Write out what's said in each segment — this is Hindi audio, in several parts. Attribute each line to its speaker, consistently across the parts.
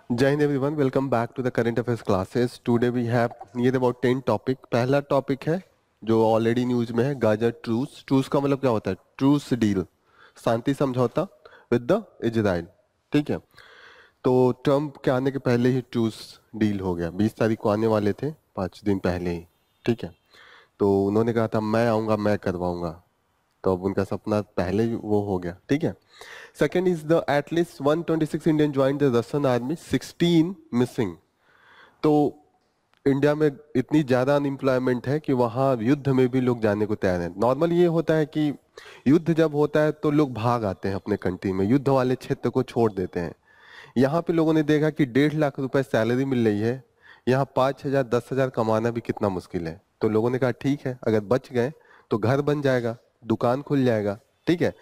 Speaker 1: Jai Hind everyone, welcome back to the current affairs classes. Today we have near about 10 topic. पहला टॉपिक है जो ऑलरेडी न्यूज में है, गाजा ट्रूस. ट्रूस का मतलब क्या होता है? ट्रूस डील, शांति समझौता विद द इजराइल. ठीक है, तो ट्रम्प के आने के पहले ही ट्रूस डील हो गया. 20 तारीख को आने वाले थे, 5 दिन पहले ही. ठीक है, तो उन्होंने कहा था मैं आऊंगा, मैं करवाऊंगा. तो अब उनका सपना पहले ही वो हो गया. ठीक है. Second is the at least 126 Indian join the Russian army, 16 missing. तो इंडिया में इतनी ज्यादा अनएम्प्लॉयमेंट है कि वहाँ युद्ध में भी लोग जाने को तैयार हैं. नॉर्मल ये होता है कि युद्ध जब होता है तो लोग भाग आते हैं अपने कंट्री में, युद्ध वाले क्षेत्र को छोड़ देते हैं. यहाँ पे लोगों ने देखा कि 1.5 लाख रुपए सैलरी मिल रही है, यहाँ 5,000 10,000 कमाना भी कितना मुश्किल है. तो लोगों ने कहा ठीक है, अगर बच गए तो घर बन जाएगा, दुकान खुल जाएगा. ठीक है,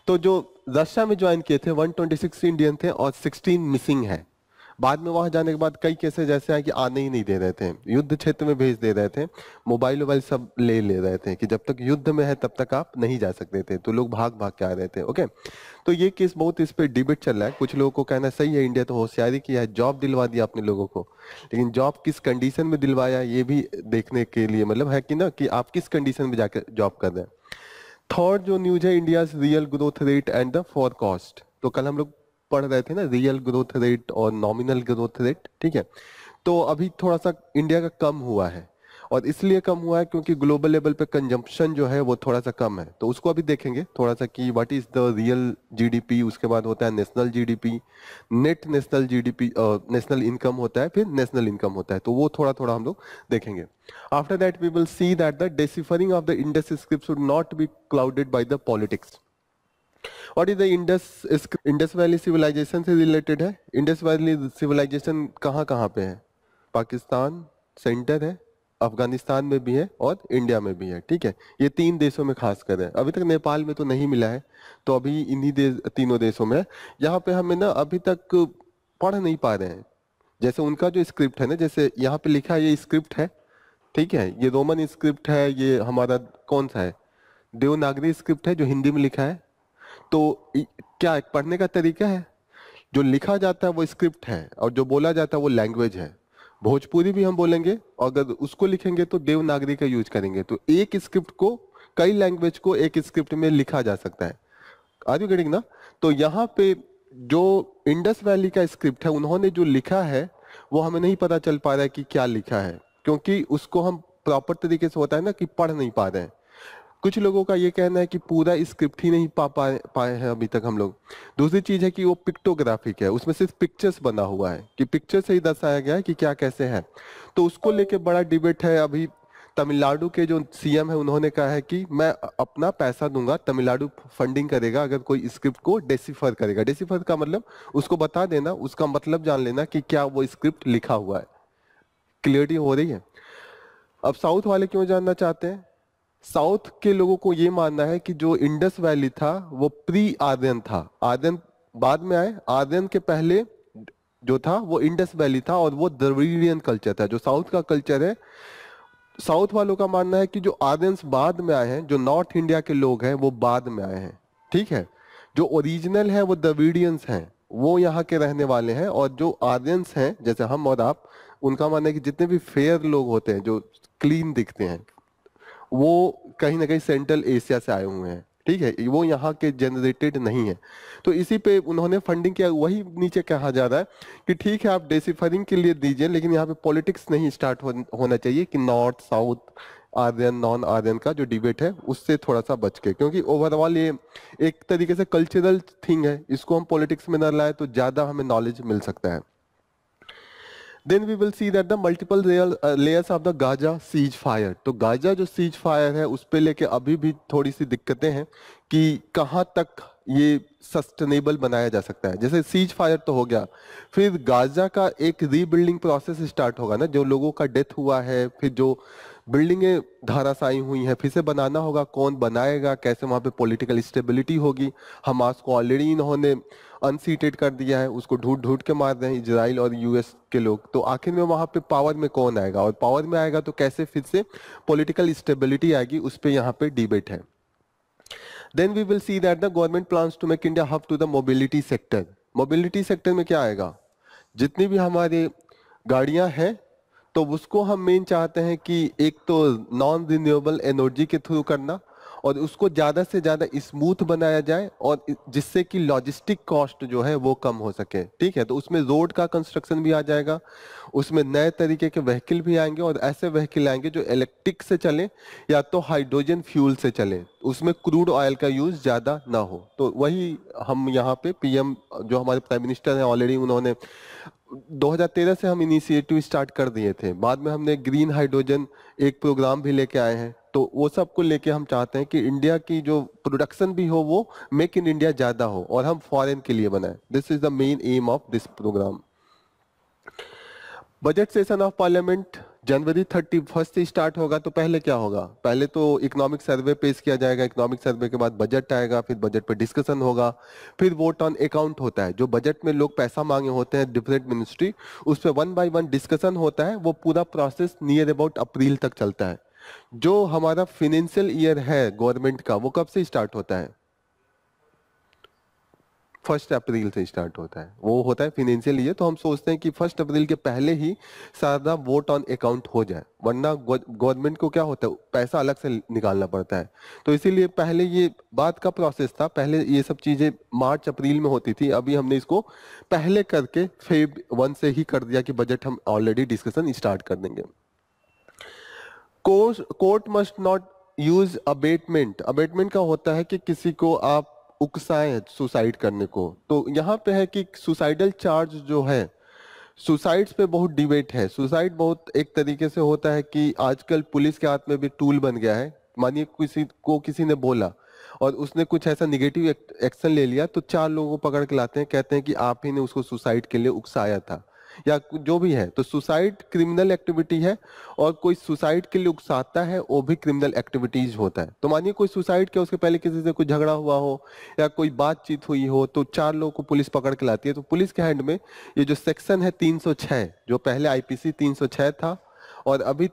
Speaker 1: तो जो रशिया में ज्वाइन किए थे 126 इंडियन थे और 16 मिसिंग है. बाद में वहां जाने के बाद कई केसेस ऐसे हैं कि आने ही नहीं दे रहे थे, युद्ध क्षेत्र में भेज दे रहे थे, मोबाइल वोबाइल सब ले रहे थे कि जब तक युद्ध में है तब तक आप नहीं जा सकते थे. तो लोग भाग भाग के आ रहे थे. ओके, तो ये केस बहुत इस पे डिबेट चल रहा है. कुछ लोगों को कहना सही है, इंडिया तो होशियारी किया है, जॉब दिलवा दिया अपने लोगों को, लेकिन जॉब किस कंडीशन में दिलवाया ये भी देखने के लिए मतलब है कि ना, कि आप किस कंडीशन में जाकर जॉब कर रहे हैं. थर्ड जो न्यूज है, India real growth rate and the forecast. तो कल हम लोग पढ़ रहे थे ना रियल ग्रोथ रेट और नॉमिनल ग्रोथ रेट. ठीक है, तो अभी थोड़ा सा इंडिया का कम हुआ है, और इसलिए कम हुआ है क्योंकि ग्लोबल लेवल पे कंजम्पशन जो है वो थोड़ा सा कम है. तो उसको अभी देखेंगे थोड़ा सा कि what is the real GDP, उसके बाद होता है national GDP, net national GDP, national income होता है, फिर नेशनल इनकम होता है. तो वो थोड़ा थोड़ा हम लोग देखेंगे. After that, we will see that the deciphering of the Indus script should not be clouded by the politics. What is the Indus Valley civilization से related है? Indus Valley civilization कहाँ कहाँ पे है? पाकिस्तान सेंटर है, अफगानिस्तान में भी है और इंडिया में भी है. ठीक है, ये 3 देशों में खास कर है. अभी तक नेपाल में तो नहीं मिला है, तो अभी इन्हीं तीनों देशों में है. यहाँ पे हमें ना अभी तक पढ़ नहीं पा रहे हैं. जैसे उनका जो स्क्रिप्ट है ना, जैसे यहाँ पे लिखा है ये स्क्रिप्ट है. ठीक है, ये रोमन स्क्रिप्ट है, ये हमारा कौन सा है, देवनागरी स्क्रिप्ट है जो हिंदी में लिखा है. तो क्या एक पढ़ने का तरीका है, जो लिखा जाता है वो स्क्रिप्ट है और जो बोला जाता है वो लैंग्वेज है. भोजपुरी भी हम बोलेंगे, अगर उसको लिखेंगे तो देवनागरी का यूज करेंगे. तो एक स्क्रिप्ट को, कई लैंग्वेज को एक स्क्रिप्ट में लिखा जा सकता है. आर यू गेटिंग ना? तो यहाँ पे जो इंडस वैली का स्क्रिप्ट है उन्होंने जो लिखा है वो हमें नहीं पता चल पा रहा है कि क्या लिखा है, क्योंकि उसको हम प्रॉपर तरीके से होता है ना कि पढ़ नहीं पा रहे हैं. कुछ लोगों का ये कहना है कि पूरा स्क्रिप्ट ही नहीं पाए हैं अभी तक हम लोग. दूसरी चीज है कि वो पिक्टोग्राफिक है, उसमें सिर्फ पिक्चर्स बना हुआ है कि पिक्चर से ही दर्शाया गया है कि क्या कैसे है. तो उसको लेके बड़ा डिबेट है. अभी तमिलनाडु के जो सीएम है उन्होंने कहा है कि मैं अपना पैसा दूंगा, तमिलनाडु फंडिंग करेगा अगर कोई स्क्रिप्ट को डेसिफर करेगा. डेसिफर का मतलब उसको बता देना, उसका मतलब जान लेना कि क्या वो स्क्रिप्ट लिखा हुआ है. क्लियरिटी हो रही है? अब साउथ वाले क्यों जानना चाहते हैं? साउथ के लोगों को ये मानना है कि जो इंडस वैली था वो प्री आर्यन था. आर्यन बाद में आए, आर्यन के पहले जो था वो इंडस वैली था और वो द्रविडियन कल्चर था. जो साउथ का कल्चर है, साउथ वालों का मानना है कि जो आर्यंस बाद में आए हैं, जो नॉर्थ इंडिया के लोग हैं वो बाद में आए हैं. ठीक है, जो ओरिजिनल है वो द्रविडियंस हैं, वो यहाँ के रहने वाले हैं. और जो आर्यंस हैं जैसे हम और आप, उनका मानना है कि जितने भी फेयर लोग होते हैं जो क्लीन दिखते हैं वो कहीं ना कहीं सेंट्रल एशिया से आए हुए हैं. ठीक है, वो यहाँ के जनरेटेड नहीं है. तो इसी पे उन्होंने फंडिंग किया. वही नीचे कहा जा रहा है कि ठीक है आप डेसिफरिंग के लिए दीजिए, लेकिन यहाँ पे पॉलिटिक्स नहीं स्टार्ट होना चाहिए कि north south, Aryan non Aryan का जो डिबेट है उससे थोड़ा सा बच के, क्योंकि ओवरऑल ये एक तरीके से कल्चरल थिंग है, इसको हम पॉलिटिक्स में न लाए तो ज्यादा हमें नॉलेज मिल सकता है. Then we will see that the multiple layers of the Gaza siege fire. तो गाजा जो siege fire है उस पे लेके अभी भी थोड़ी सी दिक्कतें हैं कि कहाँ तक ये सस्टेनेबल बनाया जा सकता है. जैसे siege fire तो हो गया, फिर गाजा का एक रीबिल्डिंग प्रोसेस स्टार्ट होगा ना. जो लोगों का डेथ हुआ है, फिर जो बिल्डिंगें धराशायी हुई हैं, फिर से बनाना होगा. कौन बनाएगा, कैसे वहां पे पॉलिटिकल स्टेबिलिटी होगी. हमास को ऑलरेडी इन्होंने अनसीटेड कर दिया है, उसको ढूंढ ढूंढ के मार रहे हैं इजराइल और यूएस के लोग. तो आखिर में वहां पे पावर में कौन आएगा, और पावर में आएगा तो कैसे फिर से पॉलिटिकल स्टेबिलिटी आएगी, उस पे यहाँ पे डिबेट है. Then we will see that the government plans to make India hub to the mobility sector. Mobility sector में क्या आएगा? जितनी भी हमारे गाड़ियां हैं, तो उसको हम मेन चाहते हैं कि एक तो नॉन रिन्यूएबल एनर्जी के थ्रू करना, और उसको ज़्यादा से ज़्यादा स्मूथ बनाया जाए, और जिससे कि लॉजिस्टिक कॉस्ट जो है वो कम हो सके। ठीक है, तो उसमें रोड का कंस्ट्रक्शन भी आ जाएगा, उसमें नए तरीके के व्हीकल भी आएंगे, और ऐसे व्हीकल आएंगे जो इलेक्ट्रिक से चले या तो हाइड्रोजन फ्यूल से चले, उसमें क्रूड ऑयल का यूज ज़्यादा ना हो। तो वही हम यहाँ पे पीएम जो हमारे प्राइम मिनिस्टर हैं, ऑलरेडी उन्होंने 2013 से हम इनिशिएटिव स्टार्ट कर दिए थे, बाद में हमने ग्रीन हाइड्रोजन एक प्रोग्राम भी लेके आए हैं। तो वो सब को लेके हम चाहते हैं कि इंडिया की जो प्रोडक्शन भी हो वो मेक इन इंडिया ज्यादा हो, और हम फॉरेन के लिए बनाए। This is the main aim of this program. Budget session of parliament जनवरी 31 से स्टार्ट होगा। तो पहले क्या होगा, पहले तो इकोनॉमिक सर्वे पेश किया जाएगा, इकोनॉमिक सर्वे के बाद बजट आएगा, फिर बजट पर डिस्कशन होगा, फिर वोट ऑन अकाउंट होता है। जो बजट में लोग पैसा मांगे होते हैं डिफरेंट मिनिस्ट्री, उस पर 1 बाय 1 डिस्कशन होता है। वो पूरा प्रोसेस नियर अबाउट अप्रैल तक चलता है। जो हमारा फाइनेंशियल ईयर है गवर्नमेंट का, वो कब से स्टार्ट होता है? 1 अप्रैल से स्टार्ट होता है, वो होता है फाइनेंशियल ईयर। तो हम सोचते हैं कि 1 अप्रैल के पहले ही सारा वोट ऑन अकाउंट हो जाए, वरना गवर्नमेंट को क्या होता है, पैसा अलग से निकालना पड़ता है। तो इसीलिए पहले ये बात का प्रोसेस था, पहले ये सब चीजें मार्च अप्रैल में होती थी, अभी हमने इसको पहले करके Feb 1 से ही कर दिया कि बजट हम ऑलरेडी डिस्कशन स्टार्ट कर देंगे। Court must not use abetment. Abetment का होता है कि किसी को आप उकसाएं सुसाइड करने को। तो यहाँ पे है कि सुसाइडल चार्ज जो है, सुसाइड्स पे बहुत डिबेट है। सुसाइड बहुत एक तरीके से होता है कि आजकल पुलिस के हाथ में भी टूल बन गया है। मानिए किसी ने बोला और उसने कुछ ऐसा निगेटिव एक्शन ले लिया, तो 4 लोगों को पकड़ के लाते हैं, कहते हैं कि आप ही ने उसको सुसाइड के लिए उकसाया था, या जो भी है। तो सुसाइड क्रिमिनल एक्टिविटी है, और कोई सुसाइड के लिए उकसाता है वो भी क्रिमिनल एक्टिविटीज होता है। तो मानिए कोई सुसाइड किया, उसके पहले किसी से कुछ झगड़ा हुआ हो या कोई बातचीत हुई हो, तो 4 लोगों को पुलिस पकड़ के लाती है। तो पुलिस के हैंड में ये जो सेक्शन है 306, जो पहले आईपीसी 306 था, और अभी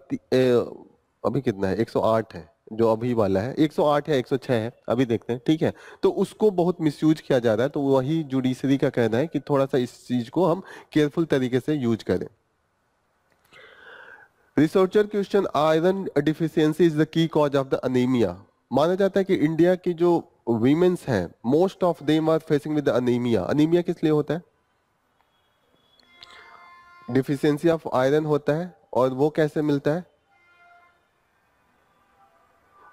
Speaker 1: कितना है, 108 है, जो अभी वाला है 108 या 106 है, अभी देखते हैं। ठीक है, तो उसको बहुत मिसयूज किया जा रहा है। तो वही जुडिशरी का कहना है कि थोड़ा सा इस चीज को हम केयरफुल तरीके से यूज करें। Researcher question, iron deficiency is the key cause of the anaemia. माना जाता है कि इंडिया की जो वीमेंस हैं, most of them are facing with anaemia. Anaemia किस लिए होता है? डिफिशियंसी ऑफ आयरन होता है, और वो कैसे मिलता है?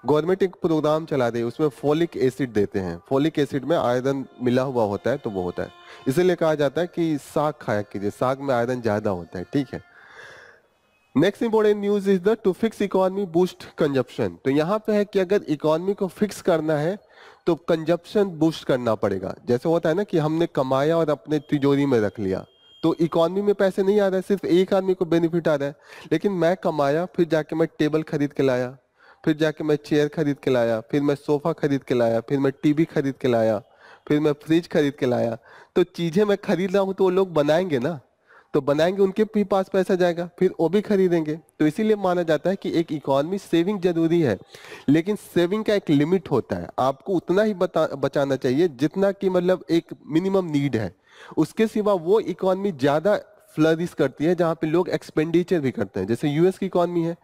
Speaker 1: गवर्नमेंट एक प्रोग्राम चला रही है, उसमें फोलिक एसिड देते हैं, फोलिक एसिड में आयरन मिला हुआ होता है, तो वो होता है। इसीलिए कहा जाता है कि साग खाया कीजिए, साग में आयरन ज्यादा होता है। ठीक है, next important news is the two fix economy boost consumption. तो यहाँ पे है कि अगर इकोनॉमी को फिक्स करना है तो कंजप्शन बूस्ट करना पड़ेगा। जैसे होता है ना कि हमने कमाया और अपने तिजोरी में रख लिया, तो इकोनॉमी में पैसे नहीं आ रहे, सिर्फ एक आदमी को बेनिफिट आ रहा है। लेकिन मैं कमाया, फिर जाके मैं टेबल खरीद के लाया, फिर जाके मैं चेयर खरीद के लाया, फिर मैं सोफा खरीद के लाया, फिर मैं टीवी खरीद के लाया, फिर मैं फ्रिज खरीद के लाया। तो चीजें मैं खरीद रहा हूँ तो वो लोग बनाएंगे ना, तो बनाएंगे, उनके भी पास पैसा जाएगा, फिर वो भी खरीदेंगे। तो इसीलिए माना जाता है कि एक इकोनॉमी सेविंग जरूरी है, लेकिन सेविंग का एक लिमिट होता है। आपको उतना ही बचाना चाहिए जितना कि मतलब एक मिनिमम नीड है। उसके सिवा वो इकोनॉमी ज्यादा फ्लरिश करती है जहां पे लोग एक्सपेंडिचर भी करते हैं। जैसे यूएस की इकोनॉमी है,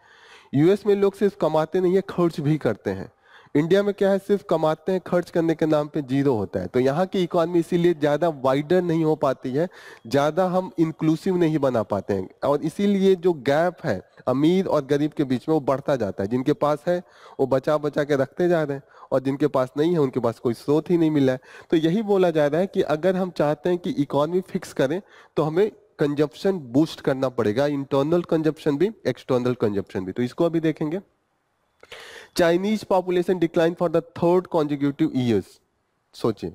Speaker 1: यूएस में लोग सिर्फ कमाते नहीं है, खर्च भी करते हैं। इंडिया में क्या है, सिर्फ कमाते हैं, खर्च करने के नाम पे जीरो होता है। तो यहाँ की इकोनॉमी इसीलिए ज्यादा वाइडर नहीं हो पाती है, ज्यादा हम इंक्लूसिव नहीं बना पाते हैं, और इसीलिए जो गैप है अमीर और गरीब के बीच में वो बढ़ता जाता है। जिनके पास है वो बचा बचा के रखते जा रहे हैं, और जिनके पास नहीं है उनके पास कोई स्रोत ही नहीं मिला है। तो यही बोला जा रहा है कि अगर हम चाहते हैं कि इकोनॉमी फिक्स करें तो हमें कंजप्शन बूस्ट करना पड़ेगा, इंटरनल कंजप्शन भी, एक्सटर्नल कंजप्शन भी। तो इसको अभी देखेंगे। Chinese population decline for the 3rd consecutive years. सोचिए,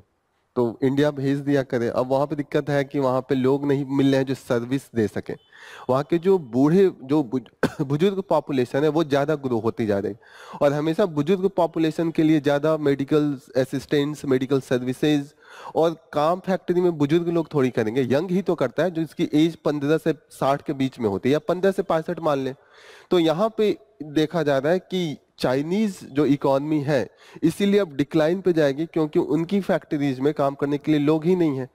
Speaker 1: तो इंडिया भेज दिया करे, अब वहां पे दिक्कत है कि वहां पे लोग नहीं मिल रहे हैं जो सर्विस दे सके। वहां के जो बूढ़े जो बुजुर्ग पॉपुलेशन है वो ज्यादा ग्रो होती जा रही है, और हमेशा बुजुर्ग पॉपुलेशन के लिए ज्यादा मेडिकल असिस्टेंट्स, मेडिकल सर्विसेज और काम फैक्ट्री में बुजुर्ग लोग थोड़ी करेंगे। यंग ही तो करता है जो इसकी एज 15 से 60 के बीच में होती है, या 15 से 65 मान ले। तो यहाँ पे देखा जा रहा है कि चाइनीज जो इकोनॉमी है इसीलिए अब डिक्लाइन पे जाएगी, क्योंकि उनकी फैक्ट्रीज में काम करने के लिए लोग ही नहीं है।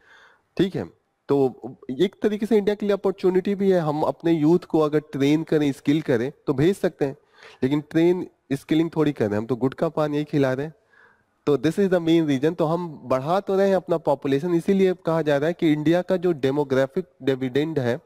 Speaker 1: ठीक है, तो एक तरीके से इंडिया के लिए अपॉर्चुनिटी भी है, हम अपने यूथ को अगर ट्रेन करें, स्किल करें तो भेज सकते हैं, लेकिन ट्रेन स्किलिंग थोड़ी कर रहे हैं, हम तो गुटखा पान यही खिला रहे हैं। तो this is the main reason. तो हम बढ़ा तो रहे हैं अपना पॉपुलेशन, इसीलिए कहा जा रहा है कि इंडिया का जो डेमोग्राफिक डिविडेंड है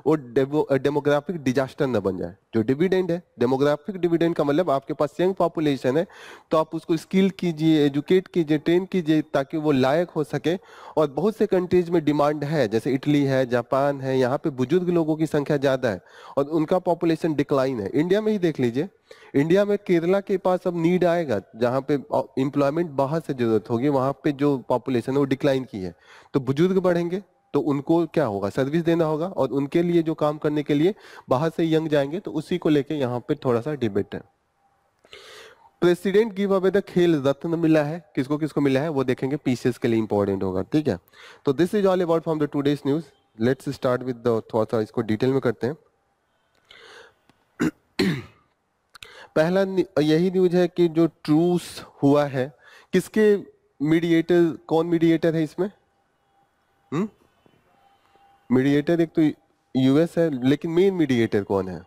Speaker 1: वो डेमोग्राफिक डिजास्टर न बन जाए। जो डिविडेंड है, डेमोग्राफिक डिविडेंड का मतलब आपके पास यंग पॉपुलेशन है तो आप उसको स्किल कीजिए, एजुकेट कीजिए, ट्रेन कीजिए ताकि वो लायक हो सके। और बहुत से कंट्रीज में डिमांड है, जैसे इटली है, जापान है, यहाँ पे बुजुर्ग लोगों की संख्या ज्यादा है और उनका पॉपुलेशन डिक्लाइन है। इंडिया में ही देख लीजिए, इंडिया में केरला के पास अब नीड आएगा जहां पे एम्प्लॉयमेंट बाहर से जरूरत होगी, वहां पे जो पॉपुलेशन है वो डिक्लाइन की है। तो बुजुर्ग बढ़ेंगे तो उनको क्या होगा, सर्विस देना होगा, और उनके लिए जो काम करने के लिए बाहर से यंग जाएंगे, तो उसी को लेके यहाँ पे थोड़ा सा डिबेट है। प्रेसिडेंट गिव अवे द खेल रत्न मिला है, किसको किसको मिला है वो देखेंगे, पीसीएस के लिए इंपॉर्टेंट होगा, ठीक है। तो this is all about from the today's news. Let's start with the, थोड़ा सा इसको डिटेल में करते हैं। पहला यही न्यूज है कि जो ट्रूस हुआ है, किसके मीडिएटर, कौन मीडिएटर है इसमें? मीडिएटर एक तो यूएस है, लेकिन मेन मीडिएटर कौन है?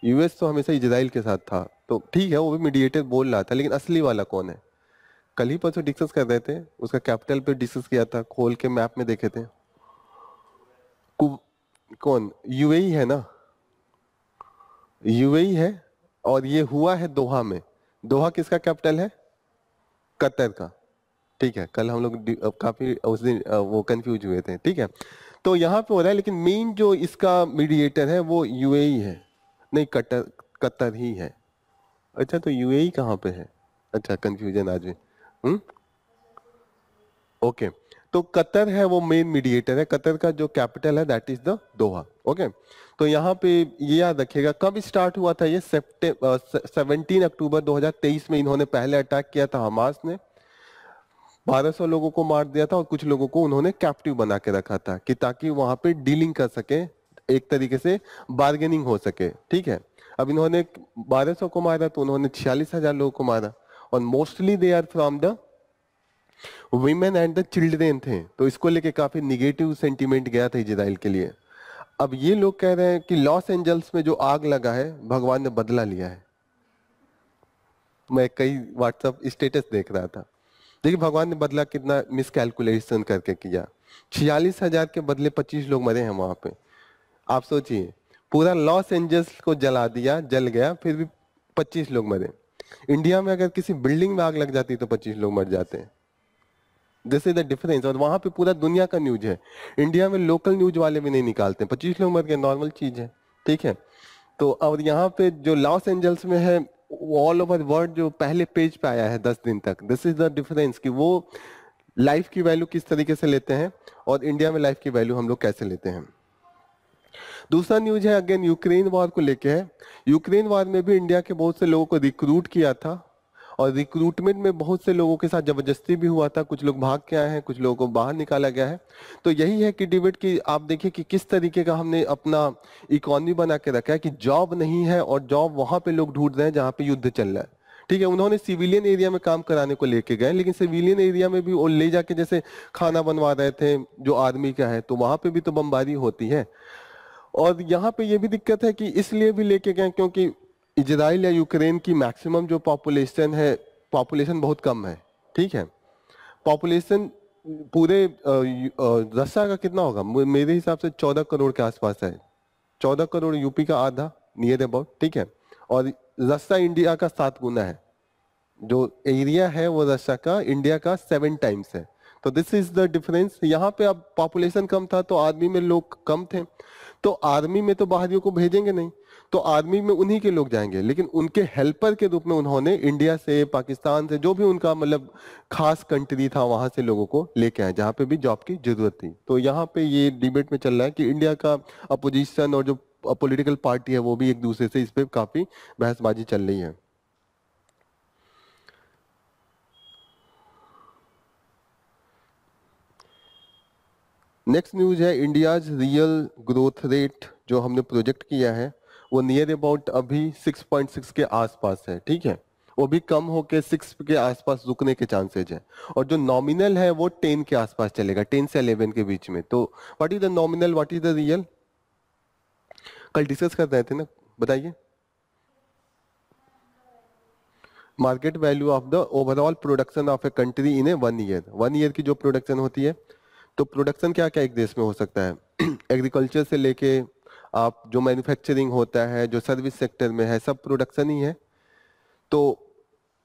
Speaker 1: यूएस तो हमेशा इजराइल के साथ था, तो ठीक है वो भी मीडिएटर बोल रहा था, लेकिन असली वाला कौन है? कल ही परसों डिस्कस कर रहे थे, उसका कैपिटल पे डिस्कस किया था, खोल के मैप में देखे थे। कौन? यूएई है ना, यूएई है। और ये हुआ है दोहा में। दोहा किसका कैपिटल है? कतर का, ठीक है। कल हम लोग काफी उस दिन वो कंफ्यूज हुए थे, ठीक है। तो यहाँ पे हो रहा है, लेकिन मेन जो इसका मीडिएटर है वो यूएई है, नहीं कतर, कतर ही है। अच्छा तो यूएई कहाँ पे है? अच्छा कंफ्यूजन आज भी। हम्म, ओके। तो कतर है वो मेन मीडिएटर है, कतर का जो कैपिटल है that is the Doha, okay. तो यहाँ पे ये याद रखिएगा कब स्टार्ट हुआ था ये, 17 अक्टूबर 2023 में इन्होंने पहले अटैक किया था हमास ने, 1200 लोगों को मार दिया था और कुछ लोगों को उन्होंने कैप्टिव बना के रखा था कि ताकि वहां पे डीलिंग कर सके, एक तरीके से बार्गेनिंग हो सके, ठीक है। अब इन्होंने 1200 को मारा तो उन्होंने 46,000 लोगों को मारा, और mostly they are from the women and the children थे, तो इसको लेके काफी निगेटिव सेंटीमेंट गया था इजराइल के लिए। अब ये लोग कह रहे हैं कि लॉस एंजल्स में जो आग लगा है भगवान ने बदला लिया है। मैं कई व्हाट्सएप स्टेटस देख रहा था, देखिए भगवान ने बदला कितना मिसकैलकुलेशन करके किया। 46,000 के बदले 25 लोग मरे हैं वहां पे। आप सोचिए, पूरा लॉस एंजल्स को जला दिया, जल गया, फिर भी 25 लोग मरे। इंडिया में अगर किसी बिल्डिंग में आग लग जाती तो 25 लोग मर जाते हैं। This is the difference. और वहां पे पूरा दुनिया का न्यूज है, इंडिया में लोकल न्यूज वाले भी नहीं निकालते। 25 लोग मर गए, नॉर्मल चीज है, ठीक है। तो और यहाँ पे जो लॉस एंजल्स में है, ऑल ओवर वर्ल्ड जो पहले पेज पे आया है 10 दिन तक। दिस इज द डिफरेंस कि वो लाइफ की वैल्यू किस तरीके से लेते हैं और इंडिया में लाइफ की वैल्यू हम लोग कैसे लेते हैं। दूसरा न्यूज है अगेन यूक्रेन वॉर को लेके है। यूक्रेन वॉर में भी इंडिया के बहुत से लोगों को रिक्रूट किया था, और रिक्रूटमेंट में बहुत से लोगों के साथ जबरदस्ती भी हुआ था, कुछ लोग भाग के आए हैं, कुछ लोगों को बाहर निकाला गया है। तो यही है कि डिबेट की आप देखिए कि किस तरीके का हमने अपना इकोनॉमी बना के रखा है कि जॉब नहीं है, और जॉब वहां पे लोग ढूंढ रहे हैं जहां पे युद्ध चल रहा है, ठीक है। उन्होंने सिविलियन एरिया में काम कराने को लेके गए, लेकिन सिविलियन एरिया में भी वो ले जाके जैसे खाना बनवा रहे थे जो आर्मी का है, तो वहां पे भी तो बमबारी होती है। और यहाँ पे ये भी दिक्कत है कि इसलिए भी लेके गए क्योंकि इजराइल या यूक्रेन की मैक्सिमम जो पॉपुलेशन है, पॉपुलेशन बहुत कम है, ठीक है। पॉपुलेशन पूरे रसिया का कितना होगा, मेरे हिसाब से 14 करोड़ के आसपास है। 14 करोड़ यूपी का आधा, नियर अबाउट, ठीक है। और रसिया इंडिया का 7 गुना है, जो एरिया है वो रशिया का इंडिया का 7 टाइम्स है। तो दिस इज द डिफरेंस। यहाँ पे अब पॉपुलेशन कम था तो आर्मी में लोग कम थे, तो आर्मी में तो बाहरियों को भेजेंगे नहीं, तो आर्मी में उन्हीं के लोग जाएंगे, लेकिन उनके हेल्पर के रूप में उन्होंने इंडिया से, पाकिस्तान से, जो भी उनका मतलब खास कंट्री था वहां से लोगों को लेके आए जहाँ पे भी जॉब की जरूरत थी। तो यहाँ पे ये डिबेट में चल रहा है कि इंडिया का अपोजिशन और जो पॉलिटिकल पार्टी है वो भी एक दूसरे से इस पे काफी बहसबाजी चल रही है। नेक्स्ट न्यूज है इंडियाज रियल ग्रोथ रेट जो हमने प्रोजेक्ट किया है वो नियर अबाउट अभी 6.6 के आसपास है, ठीक है। वो भी कम होके 6 के आसपास रुकने के चांसेज है। और जो नॉमिनल है वो 10 के आसपास चलेगा, 10 से 11 के बीच में। तो what is the nominal, what is the real, कल डिस्कस कर रहे थे ना, बताइए। Market value of the overall production of a country in A 1 year. 1 year की जो प्रोडक्शन होती है, तो प्रोडक्शन क्या क्या एक देश में हो सकता है एग्रीकल्चर से लेके आप जो मैन्युफैक्चरिंग होता है, जो सर्विस सेक्टर में है, सब प्रोडक्शन ही है। तो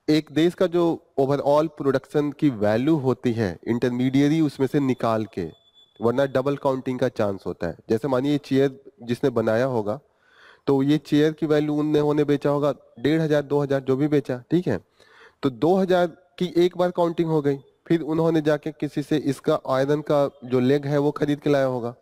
Speaker 1: एक देश का जो ओवरऑल प्रोडक्शन की वैल्यू होती है, इंटरमीडिएरी उसमें से निकाल के, वरना डबल काउंटिंग का चांस होता है। जैसे मानिए ये चेयर जिसने बनाया होगा, तो ये चेयर की वैल्यू उन्होंने बेचा होगा 1,500 2,000 जो भी बेचा, ठीक है। तो 2,000 की एक बार काउंटिंग हो गई, फिर उन्होंने जाके किसी से इसका आयरन का जो लेग है वो खरीद के लाया होगा,